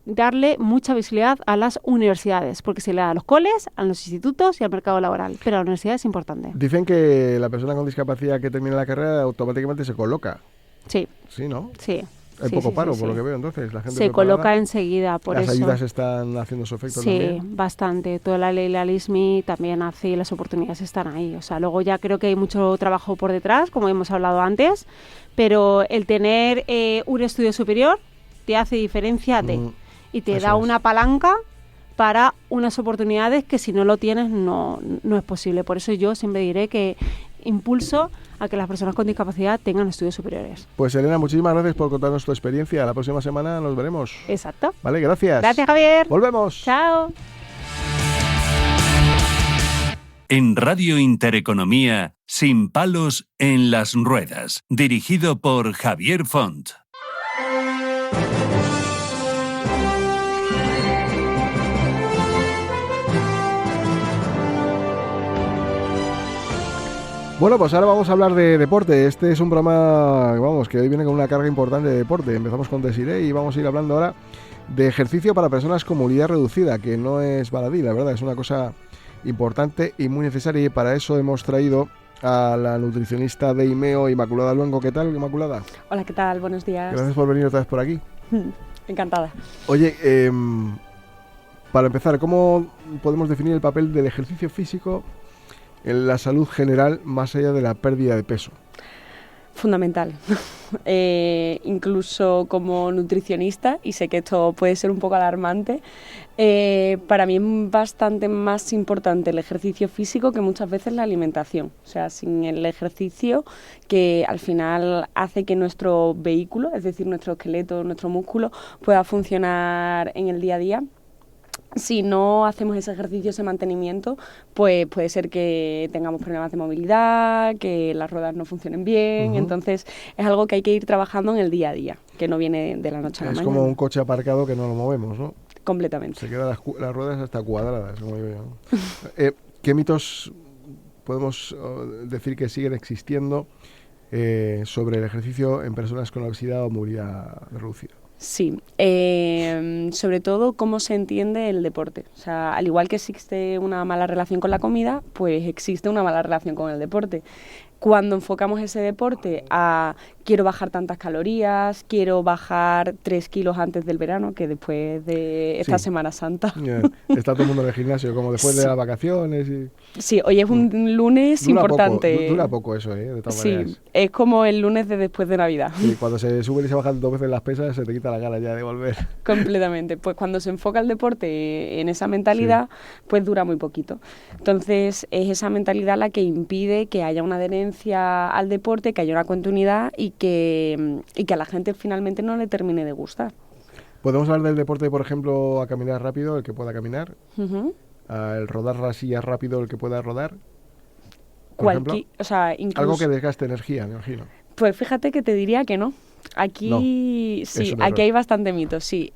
darle mucha visibilidad a las universidades, porque se le da a los coles, a los institutos y al mercado laboral. Pero la universidad es importante. Dicen que la persona con discapacidad que termina la carrera automáticamente se coloca. Sí. Sí, ¿no? Sí. Hay sí, poco sí, paro, sí, por lo sí. que veo, entonces. La gente Se preparada. coloca enseguida, por Las eso. ayudas están haciendo su efecto Sí, también. bastante. Toda la ley, la LISMI también hace y las oportunidades están ahí. O sea, luego ya creo que hay mucho trabajo por detrás, como hemos hablado antes, pero el tener un estudio superior te hace diferencia y te Eso da es. una palanca para unas oportunidades que si no lo tienes no es posible. Por eso yo siempre diré que impulso a que las personas con discapacidad tengan estudios superiores. Pues Elena, muchísimas gracias por contarnos tu experiencia. La próxima semana nos veremos. Exacto. Vale, gracias. Gracias, Javier. Volvemos. Chao. En Radio Intereconomía, Sin palos en las ruedas, dirigido por Javier Font. Bueno, pues ahora vamos a hablar de deporte. Este es un programa, vamos, que hoy viene con una carga importante de deporte. Empezamos con Desiree y vamos a ir hablando ahora de ejercicio para personas con movilidad reducida, que no es baladí, la verdad, es una cosa importante y muy necesaria, y para eso hemos traído a la nutricionista de IMEO, Inmaculada Luengo. ¿Qué tal, Inmaculada? Hola, ¿qué tal? Buenos días. Gracias por venir otra vez por aquí. Encantada. Oye, para empezar, ¿cómo podemos definir el papel del ejercicio físico en la salud general más allá de la pérdida de peso? Fundamental. Incluso como nutricionista, y sé que esto puede ser un poco alarmante, para mí es bastante más importante el ejercicio físico que muchas veces la alimentación. O sea, sin el ejercicio, que al final hace que nuestro vehículo, es decir, nuestro esqueleto, nuestro músculo, pueda funcionar en el día a día. Si no hacemos ese ejercicio, ese mantenimiento, pues puede ser que tengamos problemas de movilidad, que las ruedas no funcionen bien. Entonces es algo que hay que ir trabajando en el día a día, que no viene de la noche a la mañana. Es como un coche aparcado que no lo movemos, ¿no? Completamente. Se quedan las ruedas hasta cuadradas, como yo digo. ¿Qué mitos podemos decir que siguen existiendo sobre el ejercicio en personas con obesidad o movilidad reducida? Sí, sobre todo cómo se entiende el deporte. O sea, al igual que existe una mala relación con la comida, pues existe una mala relación con el deporte. Cuando enfocamos ese deporte a quiero bajar tantas calorías, quiero bajar 3 kilos antes del verano, que después de esta Semana Santa. Está todo el mundo en el gimnasio, como después de las vacaciones. Sí, hoy es un lunes importante. Dura poco eso, de todas maneras. Es como el lunes de después de Navidad. Sí, cuando se suben y se bajan 2 veces las pesas, se te quita la gana ya de volver. Completamente. Pues cuando se enfoca el deporte en esa mentalidad, pues dura muy poquito. Entonces es esa mentalidad la que impide que haya una adherencia al deporte, que haya una continuidad y que a la gente finalmente no le termine de gustar. ¿Podemos hablar del deporte, por ejemplo, a caminar rápido, el que pueda caminar? ¿El rodar la silla rápido, el que pueda rodar? Por ejemplo, o sea, incluso, algo que desgaste energía, me imagino. Pues fíjate que te diría que no. Aquí sí, aquí hay bastante mito, sí,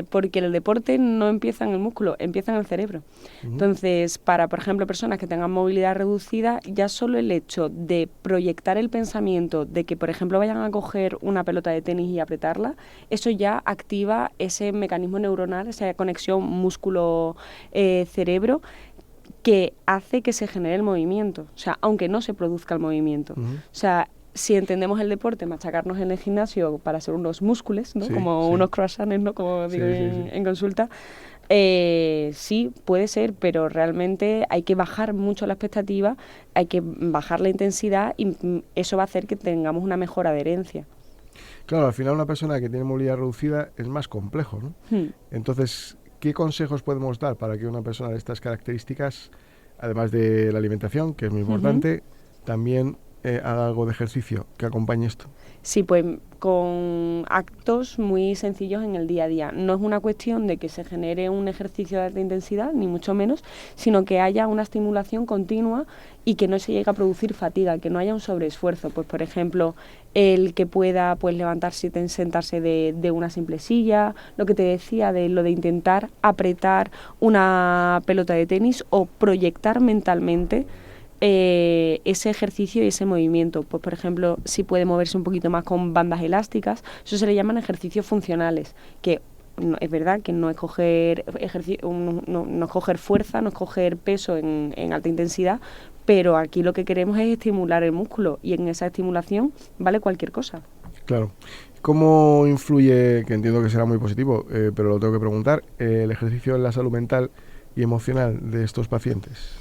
porque el deporte no empieza en el músculo, empieza en el cerebro. Entonces, para, por ejemplo, personas que tengan movilidad reducida, ya solo el hecho de proyectar el pensamiento de que, por ejemplo, vayan a coger una pelota de tenis y apretarla, eso ya activa ese mecanismo neuronal, esa conexión músculo-cerebro, que hace que se genere el movimiento, o sea, aunque no se produzca el movimiento. O sea, si entendemos el deporte, machacarnos en el gimnasio para ser unos múscules, ¿no? Como unos croissants, ¿no? Como digo en consulta, sí, puede ser, pero realmente hay que bajar mucho la expectativa, hay que bajar la intensidad y eso va a hacer que tengamos una mejor adherencia. Claro, al final una persona que tiene movilidad reducida es más complejo, ¿no? Entonces, ¿qué consejos podemos dar para que una persona de estas características, además de la alimentación, que es muy importante, también haga algo de ejercicio que acompañe esto? Sí, pues con actos muy sencillos en el día a día. No es una cuestión de que se genere un ejercicio de alta intensidad, ni mucho menos, sino que haya una estimulación continua y que no se llegue a producir fatiga, que no haya un sobreesfuerzo. Pues, por ejemplo, el que pueda pues levantarse y sentarse de una simple silla, lo que te decía de lo de intentar apretar una pelota de tenis o proyectar mentalmente ese ejercicio y ese movimiento. Pues, por ejemplo, si puede moverse un poquito más con bandas elásticas, eso se le llaman ejercicios funcionales, que no, es verdad que no es coger no es coger fuerza, no es coger peso en alta intensidad, pero aquí lo que queremos es estimular el músculo y en esa estimulación vale cualquier cosa. Claro. ¿Cómo influye, que entiendo que será muy positivo, pero lo tengo que preguntar, el ejercicio en la salud mental y emocional de estos pacientes?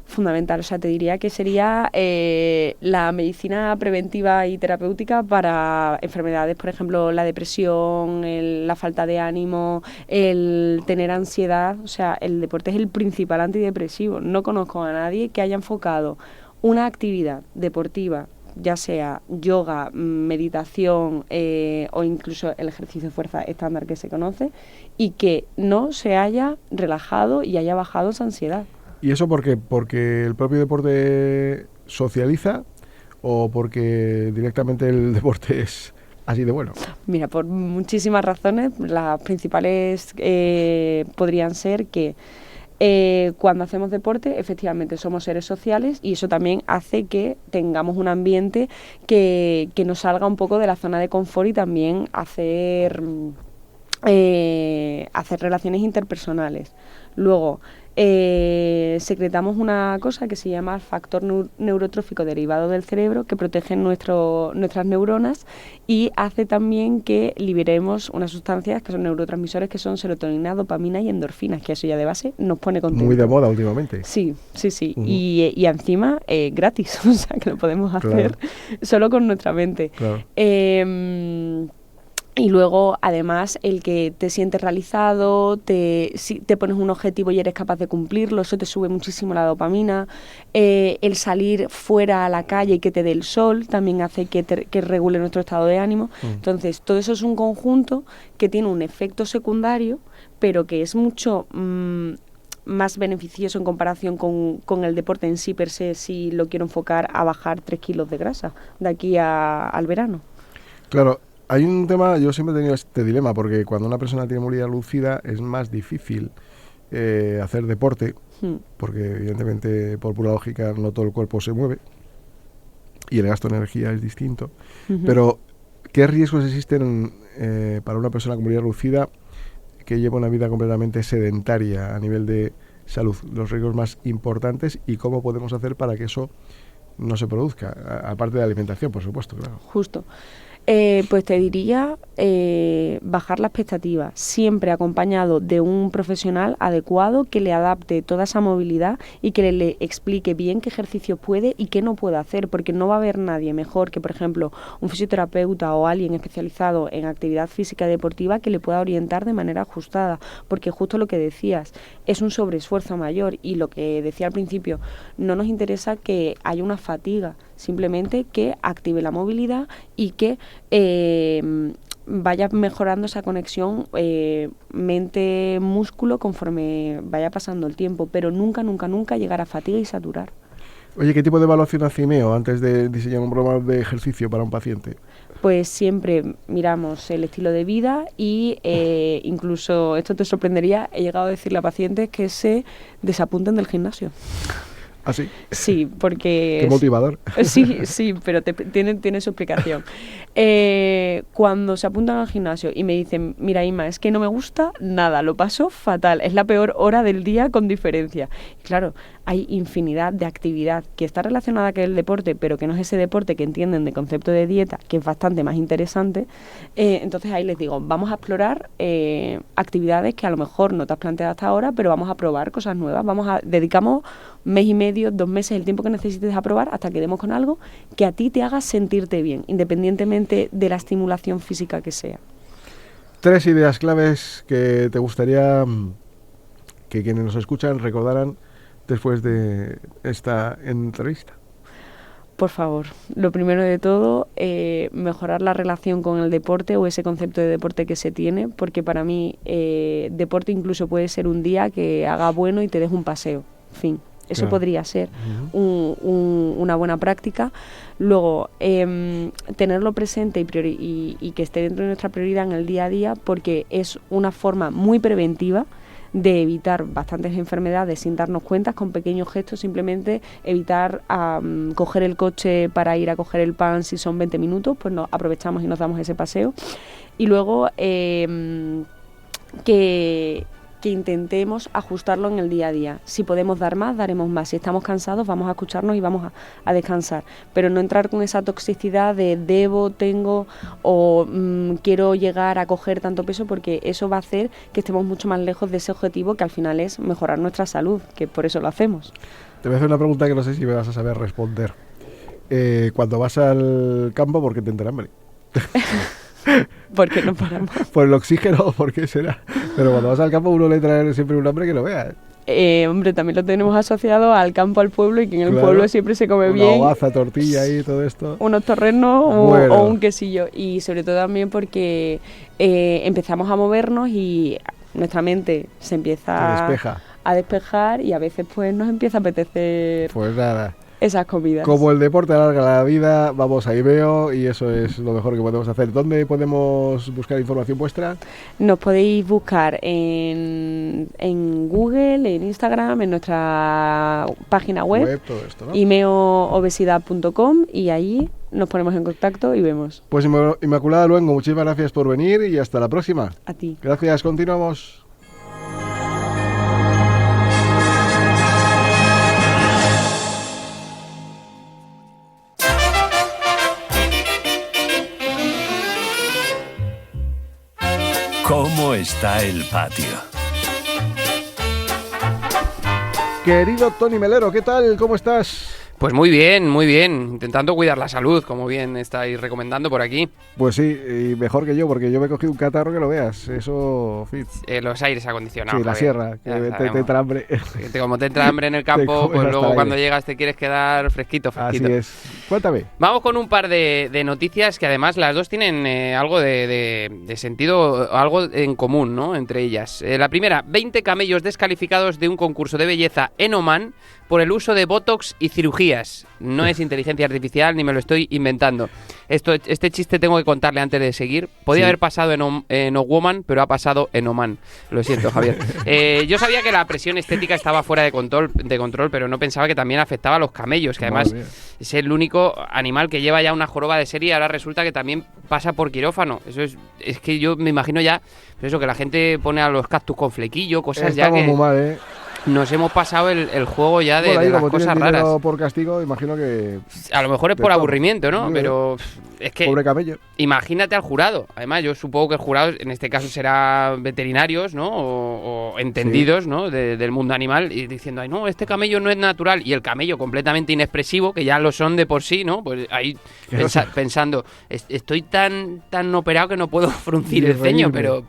Fundamental, o sea, te diría que sería la medicina preventiva y terapéutica para enfermedades, por ejemplo, la depresión, la falta de ánimo, el tener ansiedad. O sea, el deporte es el principal antidepresivo. No conozco a nadie que haya enfocado una actividad deportiva, ya sea yoga, meditación o incluso el ejercicio de fuerza estándar que se conoce, y que no se haya relajado y haya bajado esa ansiedad. ¿Y eso por qué? ¿Porque el propio deporte socializa o porque directamente el deporte es así de bueno? Mira, por muchísimas razones. Las principales podrían ser que cuando hacemos deporte, efectivamente somos seres sociales y eso también hace que tengamos un ambiente que nos salga un poco de la zona de confort y también hacer relaciones interpersonales. Luego, secretamos una cosa que se llama el factor neurotrófico derivado del cerebro, que protege nuestras neuronas y hace también que liberemos unas sustancias que son neurotransmisores, que son serotonina, dopamina y endorfinas, que eso ya de base nos pone contentos. Muy de moda últimamente. Sí. Y encima gratis, o sea que lo podemos hacer solo con nuestra mente. Claro. Y luego, además, el que te sientes realizado, si te pones un objetivo y eres capaz de cumplirlo, eso te sube muchísimo la dopamina. El salir fuera a la calle y que te dé el sol también hace que regule nuestro estado de ánimo. Entonces, todo eso es un conjunto que tiene un efecto secundario, pero que es mucho más beneficioso en comparación con el deporte en sí per se, si lo quiero enfocar a bajar 3 kilos de grasa de aquí al verano. Claro. Hay un tema, yo siempre he tenido este dilema, porque cuando una persona tiene movilidad reducida es más difícil hacer deporte, porque evidentemente por pura lógica no todo el cuerpo se mueve y el gasto de energía es distinto. Pero, ¿qué riesgos existen para una persona con movilidad reducida que lleva una vida completamente sedentaria a nivel de salud? Los riesgos más importantes y cómo podemos hacer para que eso no se produzca, aparte de la alimentación, por supuesto, claro. Justo. Pues te diría bajar la expectativa, siempre acompañado de un profesional adecuado que le adapte toda esa movilidad y que le explique bien qué ejercicio puede y qué no puede hacer, porque no va a haber nadie mejor que, por ejemplo, un fisioterapeuta o alguien especializado en actividad física y deportiva que le pueda orientar de manera ajustada, porque justo lo que decías, es un sobreesfuerzo mayor y lo que decía al principio, no nos interesa que haya una fatiga, simplemente que active la movilidad y que vaya mejorando esa conexión mente-músculo conforme vaya pasando el tiempo, pero nunca llegar a fatiga y saturar. Oye, ¿qué tipo de evaluación hace IMEO antes de diseñar un programa de ejercicio para un paciente? Pues siempre miramos el estilo de vida y incluso, esto te sorprendería, he llegado a decirle a pacientes que se desapunten del gimnasio. ¿Ah, sí? Sí, porque... Qué motivador. Sí, pero tiene su explicación. Cuando se apuntan al gimnasio y me dicen, mira, Inma, es que no me gusta nada, lo paso fatal, es la peor hora del día con diferencia. Y claro, hay infinidad de actividad que está relacionada con el deporte, pero que no es ese deporte que entienden de concepto de dieta, que es bastante más interesante. Entonces ahí les digo, vamos a explorar actividades que a lo mejor no te has planteado hasta ahora, pero vamos a probar cosas nuevas. Dedicamos 1 mes y medio, 2 meses, el tiempo que necesites a probar hasta que demos con algo que a ti te haga sentirte bien, independientemente de la estimulación física que sea. 3 ideas claves que te gustaría que quienes nos escuchan recordaran después de esta entrevista. Por favor, lo primero de todo, mejorar la relación con el deporte o ese concepto de deporte que se tiene, porque para mí deporte incluso puede ser un día que haga bueno y te deje un paseo, fin. Eso claro. Podría ser una buena práctica. Luego, tenerlo presente y que esté dentro de nuestra prioridad en el día a día, porque es una forma muy preventiva de evitar bastantes enfermedades sin darnos cuenta, con pequeños gestos, simplemente evitar coger el coche para ir a coger el pan si son 20 minutos, pues nos aprovechamos y nos damos ese paseo. Y luego que intentemos ajustarlo en el día a día. Si podemos dar más, daremos más. Si estamos cansados, vamos a escucharnos y vamos a descansar. Pero no entrar con esa toxicidad de debo, tengo o quiero llegar a coger tanto peso, porque eso va a hacer que estemos mucho más lejos de ese objetivo, que al final es mejorar nuestra salud, que por eso lo hacemos. Te voy a hacer una pregunta que no sé si me vas a saber responder. Cuando vas al campo, ¿por qué te entra hambre? ¿Por qué no paramos? Por el oxígeno, ¿por qué será? Pero cuando vas al campo uno le trae siempre un hambre que no veas. Hombre, también lo tenemos asociado al campo, al pueblo, y que en el pueblo siempre se come bien. Una hogaza, tortilla y todo esto. Unos torrenos o un quesillo. Y sobre todo también porque empezamos a movernos y nuestra mente se empieza a despejar y a veces pues nos empieza a apetecer... Pues nada. Esas comidas. Como el deporte alarga la vida, vamos a IMEO y eso es lo mejor que podemos hacer. ¿Dónde podemos buscar información vuestra? Nos podéis buscar en Google, en Instagram, en nuestra página web todo esto, ¿no? imeoobesidad.com, y ahí nos ponemos en contacto y vemos. Pues Inmaculada Luengo, muchísimas gracias por venir y hasta la próxima. A ti. Gracias, continuamos. ¿Cómo está el patio? Querido Tony Melero, ¿qué tal? ¿Cómo estás? Pues muy bien, intentando cuidar la salud, como bien estáis recomendando por aquí. Pues sí, y mejor que yo, porque yo me he cogido un catarro que lo veas, eso... los aires acondicionados. Sí, la sierra, que te entra hambre. Como te entra hambre en el campo, pues luego cuando llegas te quieres quedar fresquito. Así es. Cuéntame. Vamos con un par de noticias que además las dos tienen algo de sentido, algo en común, ¿no? Entre ellas. La primera, 20 camellos descalificados de un concurso de belleza en Omán por el uso de botox y cirugías. No es inteligencia artificial ni me lo estoy inventando. Este chiste tengo que contarle antes de seguir. Podía haber pasado en Owoman, pero ha pasado en Oman. Lo siento, Javier. Yo sabía que la presión estética estaba fuera de control, pero no pensaba que también afectaba a los camellos, que además es el único animal que lleva ya una joroba de serie y ahora resulta que también pasa por quirófano. Eso es que yo me imagino ya, pues eso, que la gente pone a los cactus con flequillo, cosas ya que... muy mal, Nos hemos pasado el juego ya de las cosas raras. Por castigo, imagino que... A lo mejor es por aburrimiento, ¿no? Pero es que... Pobre camello. Imagínate al jurado. Además, yo supongo que el jurado, en este caso, será veterinarios, ¿no? O entendidos, ¿no? Del mundo animal, y diciendo, ay, no, este camello no es natural. Y el camello completamente inexpresivo, que ya lo son de por sí, ¿no? Pues ahí pensando, estoy tan operado que no puedo fruncir el ceño, pero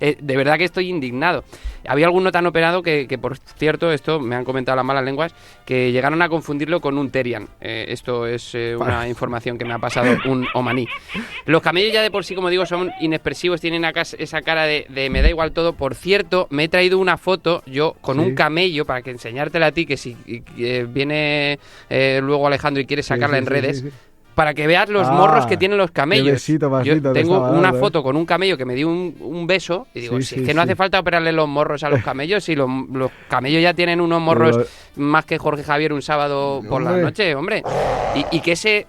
de verdad que estoy indignado. Había alguno tan operado que por cierto, esto me han comentado las malas lenguas, que llegaron a confundirlo con un Terian. Esto es una información que me ha pasado un omaní. Los camellos ya de por sí, como digo, son inexpresivos, tienen esa cara de me da igual todo. Por cierto, me he traído una foto yo con un camello para que enseñártela a ti, que si viene luego Alejandro y quiere sacarla en redes. Para que veas los morros que tienen los camellos. Yo tengo una foto con un camello que me dio un beso y digo, es que no hace falta operarle los morros a los camellos, si los camellos ya tienen unos morros más que Jorge Javier un sábado por la noche, hombre. Y que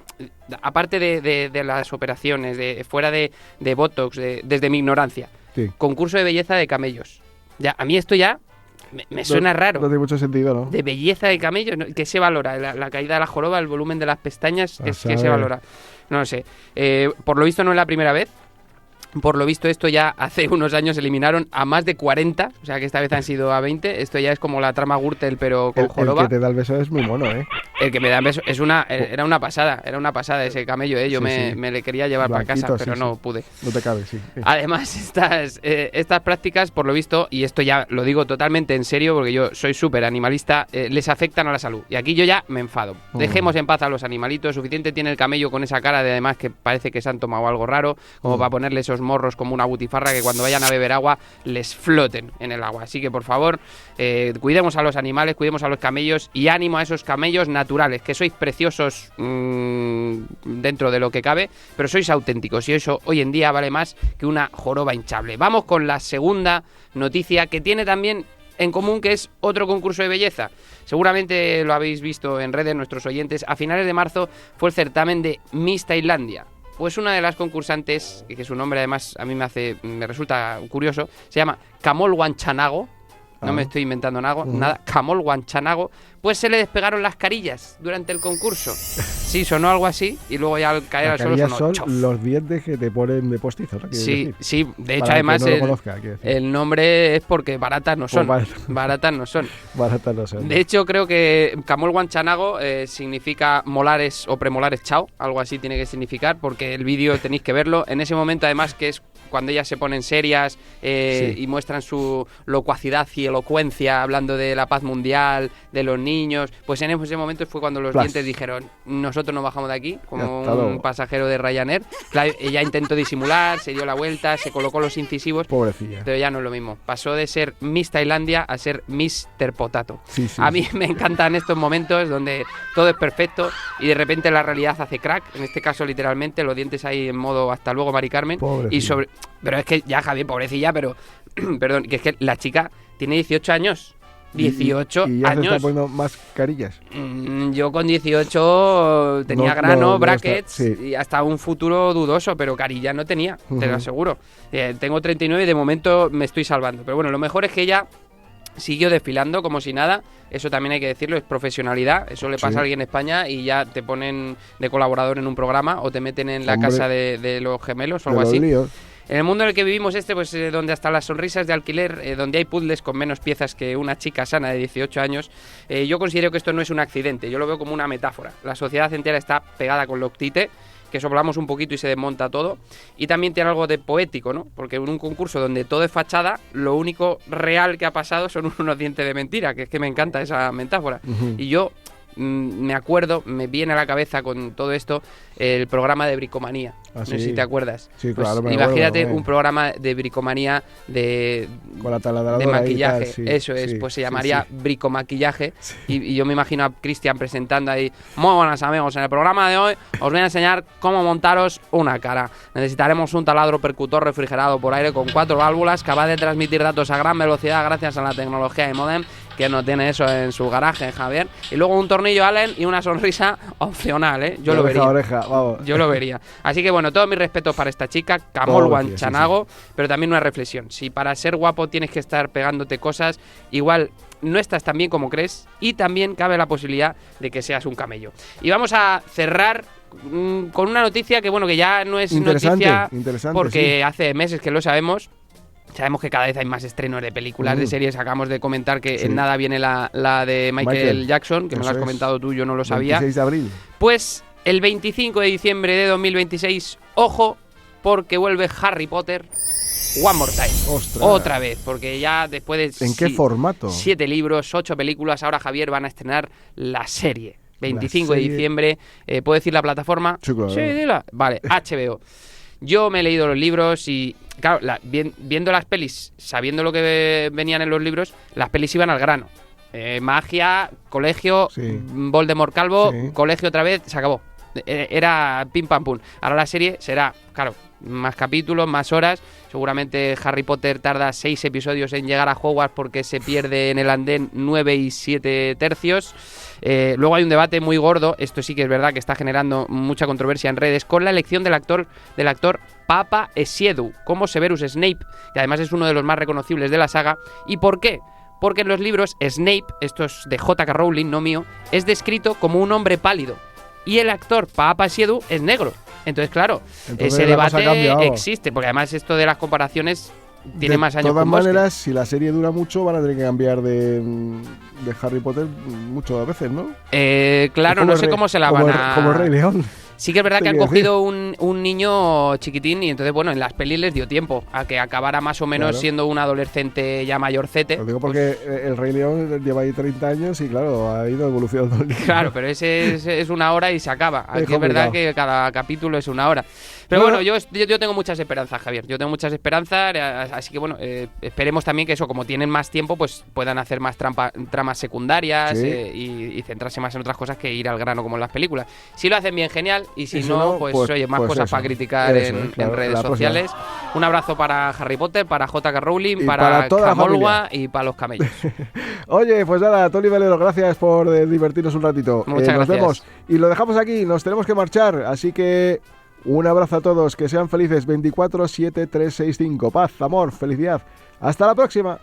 aparte de las operaciones, fuera de Botox, desde mi ignorancia, concurso de belleza de camellos. Ya, a mí esto ya... Me suena raro. No tiene mucho sentido, ¿no? De belleza de camello, ¿no? ¿Qué se valora? La caída de la joroba, el volumen de las pestañas, ¿qué se valora? No lo sé. Por lo visto no es la primera vez. Por lo visto, esto ya hace unos años eliminaron a más de 40, o sea que esta vez han sido a 20. Esto ya es como la trama Gürtel, pero con joroba. El que te da el beso es muy mono, ¿eh? El que me da el beso era una pasada ese camello, ¿eh? Yo me le quería llevar para casa, pero no pude. No te cabe, sí. Además, estas prácticas, por lo visto, y esto ya lo digo totalmente en serio, porque yo soy súper animalista, les afectan a la salud. Y aquí yo ya me enfado. Dejemos en paz a los animalitos. Suficiente tiene el camello con esa cara de además que parece que se han tomado algo raro, como para ponerle esos morros como una butifarra que cuando vayan a beber agua les floten en el agua. Así que por favor, cuidemos a los animales, cuidemos a los camellos y ánimo a esos camellos naturales, que sois preciosos dentro de lo que cabe, pero sois auténticos y eso hoy en día vale más que una joroba hinchable. Vamos con la segunda noticia que tiene también en común, que es otro concurso de belleza. Seguramente lo habéis visto en redes nuestros oyentes. A finales de marzo fue el certamen de Miss Tailandia. Pues una de las concursantes, y que su nombre además a mí me resulta curioso, se llama Kamol Wanchanago. No me estoy inventando nada. Kamol Wanchanago. Pues se le despegaron las carillas durante el concurso. Sí, sonó algo así y luego ya al caer al suelo sonó son chof. Los dientes que te ponen de postizo, ¿no? Sí, de hecho además el nombre es porque baratas no son. Baratas no son. De hecho creo que Kamol Wanchanago significa molares o premolares chao, algo así tiene que significar, porque el vídeo tenéis que verlo. En ese momento además, que es cuando ellas se ponen serias y muestran su locuacidad y elocuencia hablando de la paz mundial, de los niños, pues en ese momento fue cuando los dientes dijeron: nosotros nos bajamos de aquí, como un pasajero de Ryanair. Claro, ella intentó disimular, se dio la vuelta, se colocó los incisivos. Pobrecilla. Pero ya no es lo mismo. Pasó de ser Miss Tailandia a ser Mr. Potato. A mí me encantan estos momentos donde todo es perfecto y de repente la realidad hace crack. En este caso, literalmente, los dientes ahí en modo hasta luego, Mari Carmen. Pero es que ya, Javier, pobrecilla, pero perdón, que es que la chica tiene 18 años. 18 ¿Y ya años. se está poniendo más carillas? Yo con 18 tenía grano, brackets y hasta un futuro dudoso, pero carillas no tenía, te lo aseguro. Tengo 39 y de momento me estoy salvando. Pero bueno, lo mejor es que ella siguió desfilando como si nada. Eso también hay que decirlo, es profesionalidad. Eso le pasa a alguien en España y ya te ponen de colaborador en un programa o te meten en la casa de los gemelos o algo así. Líos. En el mundo en el que vivimos pues donde hasta las sonrisas de alquiler, donde hay puzzles con menos piezas que una chica sana de 18 años, yo considero que esto no es un accidente, yo lo veo como una metáfora. La sociedad entera está pegada con Loctite, que soplamos un poquito y se desmonta todo, y también tiene algo de poético, ¿no? Porque en un concurso donde todo es fachada, lo único real que ha pasado son unos dientes de mentira, que es que me encanta esa metáfora. Y yo me acuerdo, me viene a la cabeza con todo esto el programa de Bricomanía. No sé si te acuerdas. Sí, pues claro, imagínate un programa de bricomanía de maquillaje. Eso es, pues se llamaría bricomaquillaje. Y yo me imagino a Cristian presentando ahí: muy buenas amigos, en el programa de hoy os voy a enseñar cómo montaros una cara. Necesitaremos un taladro percutor refrigerado por aire con 4 válvulas, capaz de transmitir datos a gran velocidad gracias a la tecnología de modem. Que no tiene eso en su garaje, Javier. Y luego un tornillo Allen y una sonrisa opcional, ¿eh? Yo lo vería. Yo lo vería. Así que bueno, todos mis respetos para esta chica, Kamol Wanchanago, pero también una reflexión. Si para ser guapo tienes que estar pegándote cosas, igual no estás tan bien como crees y también cabe la posibilidad de que seas un camello. Y vamos a cerrar con una noticia que, bueno, que ya no es noticia porque hace meses que lo sabemos. Sabemos que cada vez hay más estrenos de películas, de series. Acabamos de comentar que en nada viene la de Michael Jackson, que me lo has comentado tú, yo no lo sabía. 26 de abril. Pues el 25 de diciembre de 2026, ojo, porque vuelve Harry Potter One More Time. ¡Ostras! Otra vez, porque ya después de... ¿En qué formato? 7 libros, 8 películas, ahora Javier van a estrenar la serie. 25 de diciembre, ¿puedo decir la plataforma? Sí, claro. Sí, dila. Vale, HBO. Yo me he leído los libros y, claro, viendo las pelis, sabiendo lo que venían en los libros, las pelis iban al grano. Magia, colegio, Voldemort calvo, colegio otra vez, se acabó. Era pim pam pum. Ahora la serie será, claro, más capítulos, más horas. Seguramente Harry Potter tarda 6 episodios en llegar a Hogwarts porque se pierde en el andén 9 y 7 tercios. Luego hay un debate muy gordo, esto sí que es verdad que está generando mucha controversia en redes, con la elección del actor Papa Esiedu como Severus Snape, que además es uno de los más reconocibles de la saga. ¿Y por qué? Porque en los libros Snape, esto es de J.K. Rowling, no mío, es descrito como un hombre pálido. y el actor Papa Siedu es negro. Entonces, claro, Entonces, ese la cosa ha debate cambiado. existe, porque además esto de las comparaciones tiene más años De todas que un bosque. maneras, si la serie dura mucho, van a tener que cambiar de Harry Potter muchas veces, ¿no? Claro, Como no el sé Rey- cómo se la como van el- a... Como el Rey León. Sí que es verdad que han Quiero decir. cogido un niño chiquitín y entonces, bueno, en las pelis les dio tiempo a que acabara más o menos Claro. siendo un adolescente ya mayorcete. Lo digo Pues, porque el Rey León lleva ahí 30 años y claro, ha ido evolucionando el niño. claro, pero ese es una hora y se acaba. Aquí es complicado. verdad que cada capítulo es una hora. Pero Bueno. bueno, yo tengo muchas esperanzas, Javier. Yo tengo muchas esperanzas, así que bueno, esperemos también que eso, como tienen más tiempo, pues puedan hacer más tramas secundarias Sí. y centrarse más en otras cosas que ir al grano como en las películas. Si lo hacen bien, genial, y si Y si no, no, pues pues- oye, más pues cosas eso. para criticar Eso en es, claro, redes la próxima. sociales. Un abrazo para Harry Potter, para J.K. Rowling, Y para para toda la Camolwa y para los camellos. Oye, pues nada, Tony Valero, gracias por divertirnos un ratito. Muchas Nos gracias. vemos y lo dejamos aquí, nos tenemos que marchar, así que un abrazo a todos, que sean felices. 24-7-365, paz, amor, felicidad. Hasta la próxima.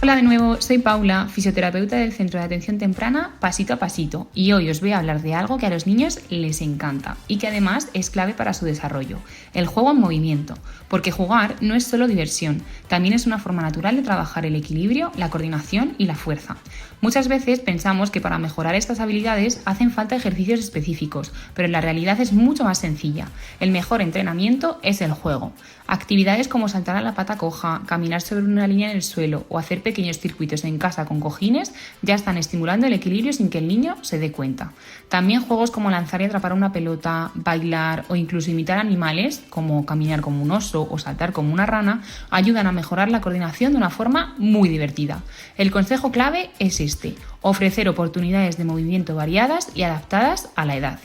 Hola de nuevo, soy Paula, fisioterapeuta del Centro de Atención Temprana Pasito a Pasito, y hoy os voy a hablar de algo que a los niños les encanta y que además es clave para su desarrollo, el juego en movimiento, porque jugar no es solo diversión, también es una forma natural de trabajar el equilibrio, la coordinación y la fuerza. Muchas veces pensamos que para mejorar estas habilidades hacen falta ejercicios específicos, pero la realidad es mucho más sencilla. El mejor entrenamiento es el juego. Actividades como saltar a la pata coja, caminar sobre una línea en el suelo o hacer pequeños circuitos en casa con cojines ya están estimulando el equilibrio sin que el niño se dé cuenta. También juegos como lanzar y atrapar una pelota, bailar o incluso imitar animales, como caminar como un oso o saltar como una rana, ayudan a mejorar la coordinación de una forma muy divertida. El consejo clave es este: ofrecer oportunidades de movimiento variadas y adaptadas a la edad.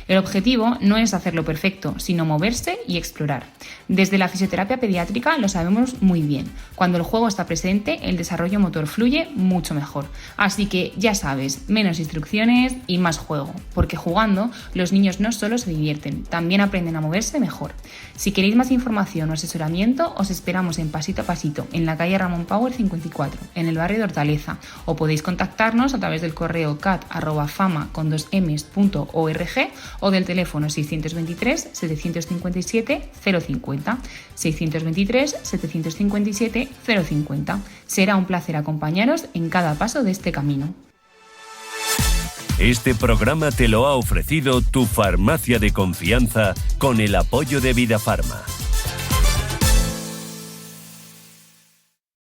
El objetivo no es hacerlo perfecto, sino moverse y explorar. Desde la fisioterapia pediátrica lo sabemos muy bien. Cuando el juego está presente, el desarrollo motor fluye mucho mejor. Así que ya sabes, menos instrucciones y más juego, porque jugando los niños no solo se divierten, también aprenden a moverse mejor. Si queréis más información o asesoramiento, os esperamos en Pasito a Pasito, en la calle Ramón Power 54, en el barrio de Hortaleza, o podéis contactarnos a través del correo cat@fama.org o del teléfono 623 757 050, 623 757 050. Será un placer acompañaros en cada paso de este camino. Este programa te lo ha ofrecido tu farmacia de confianza con el apoyo de Vidafarma.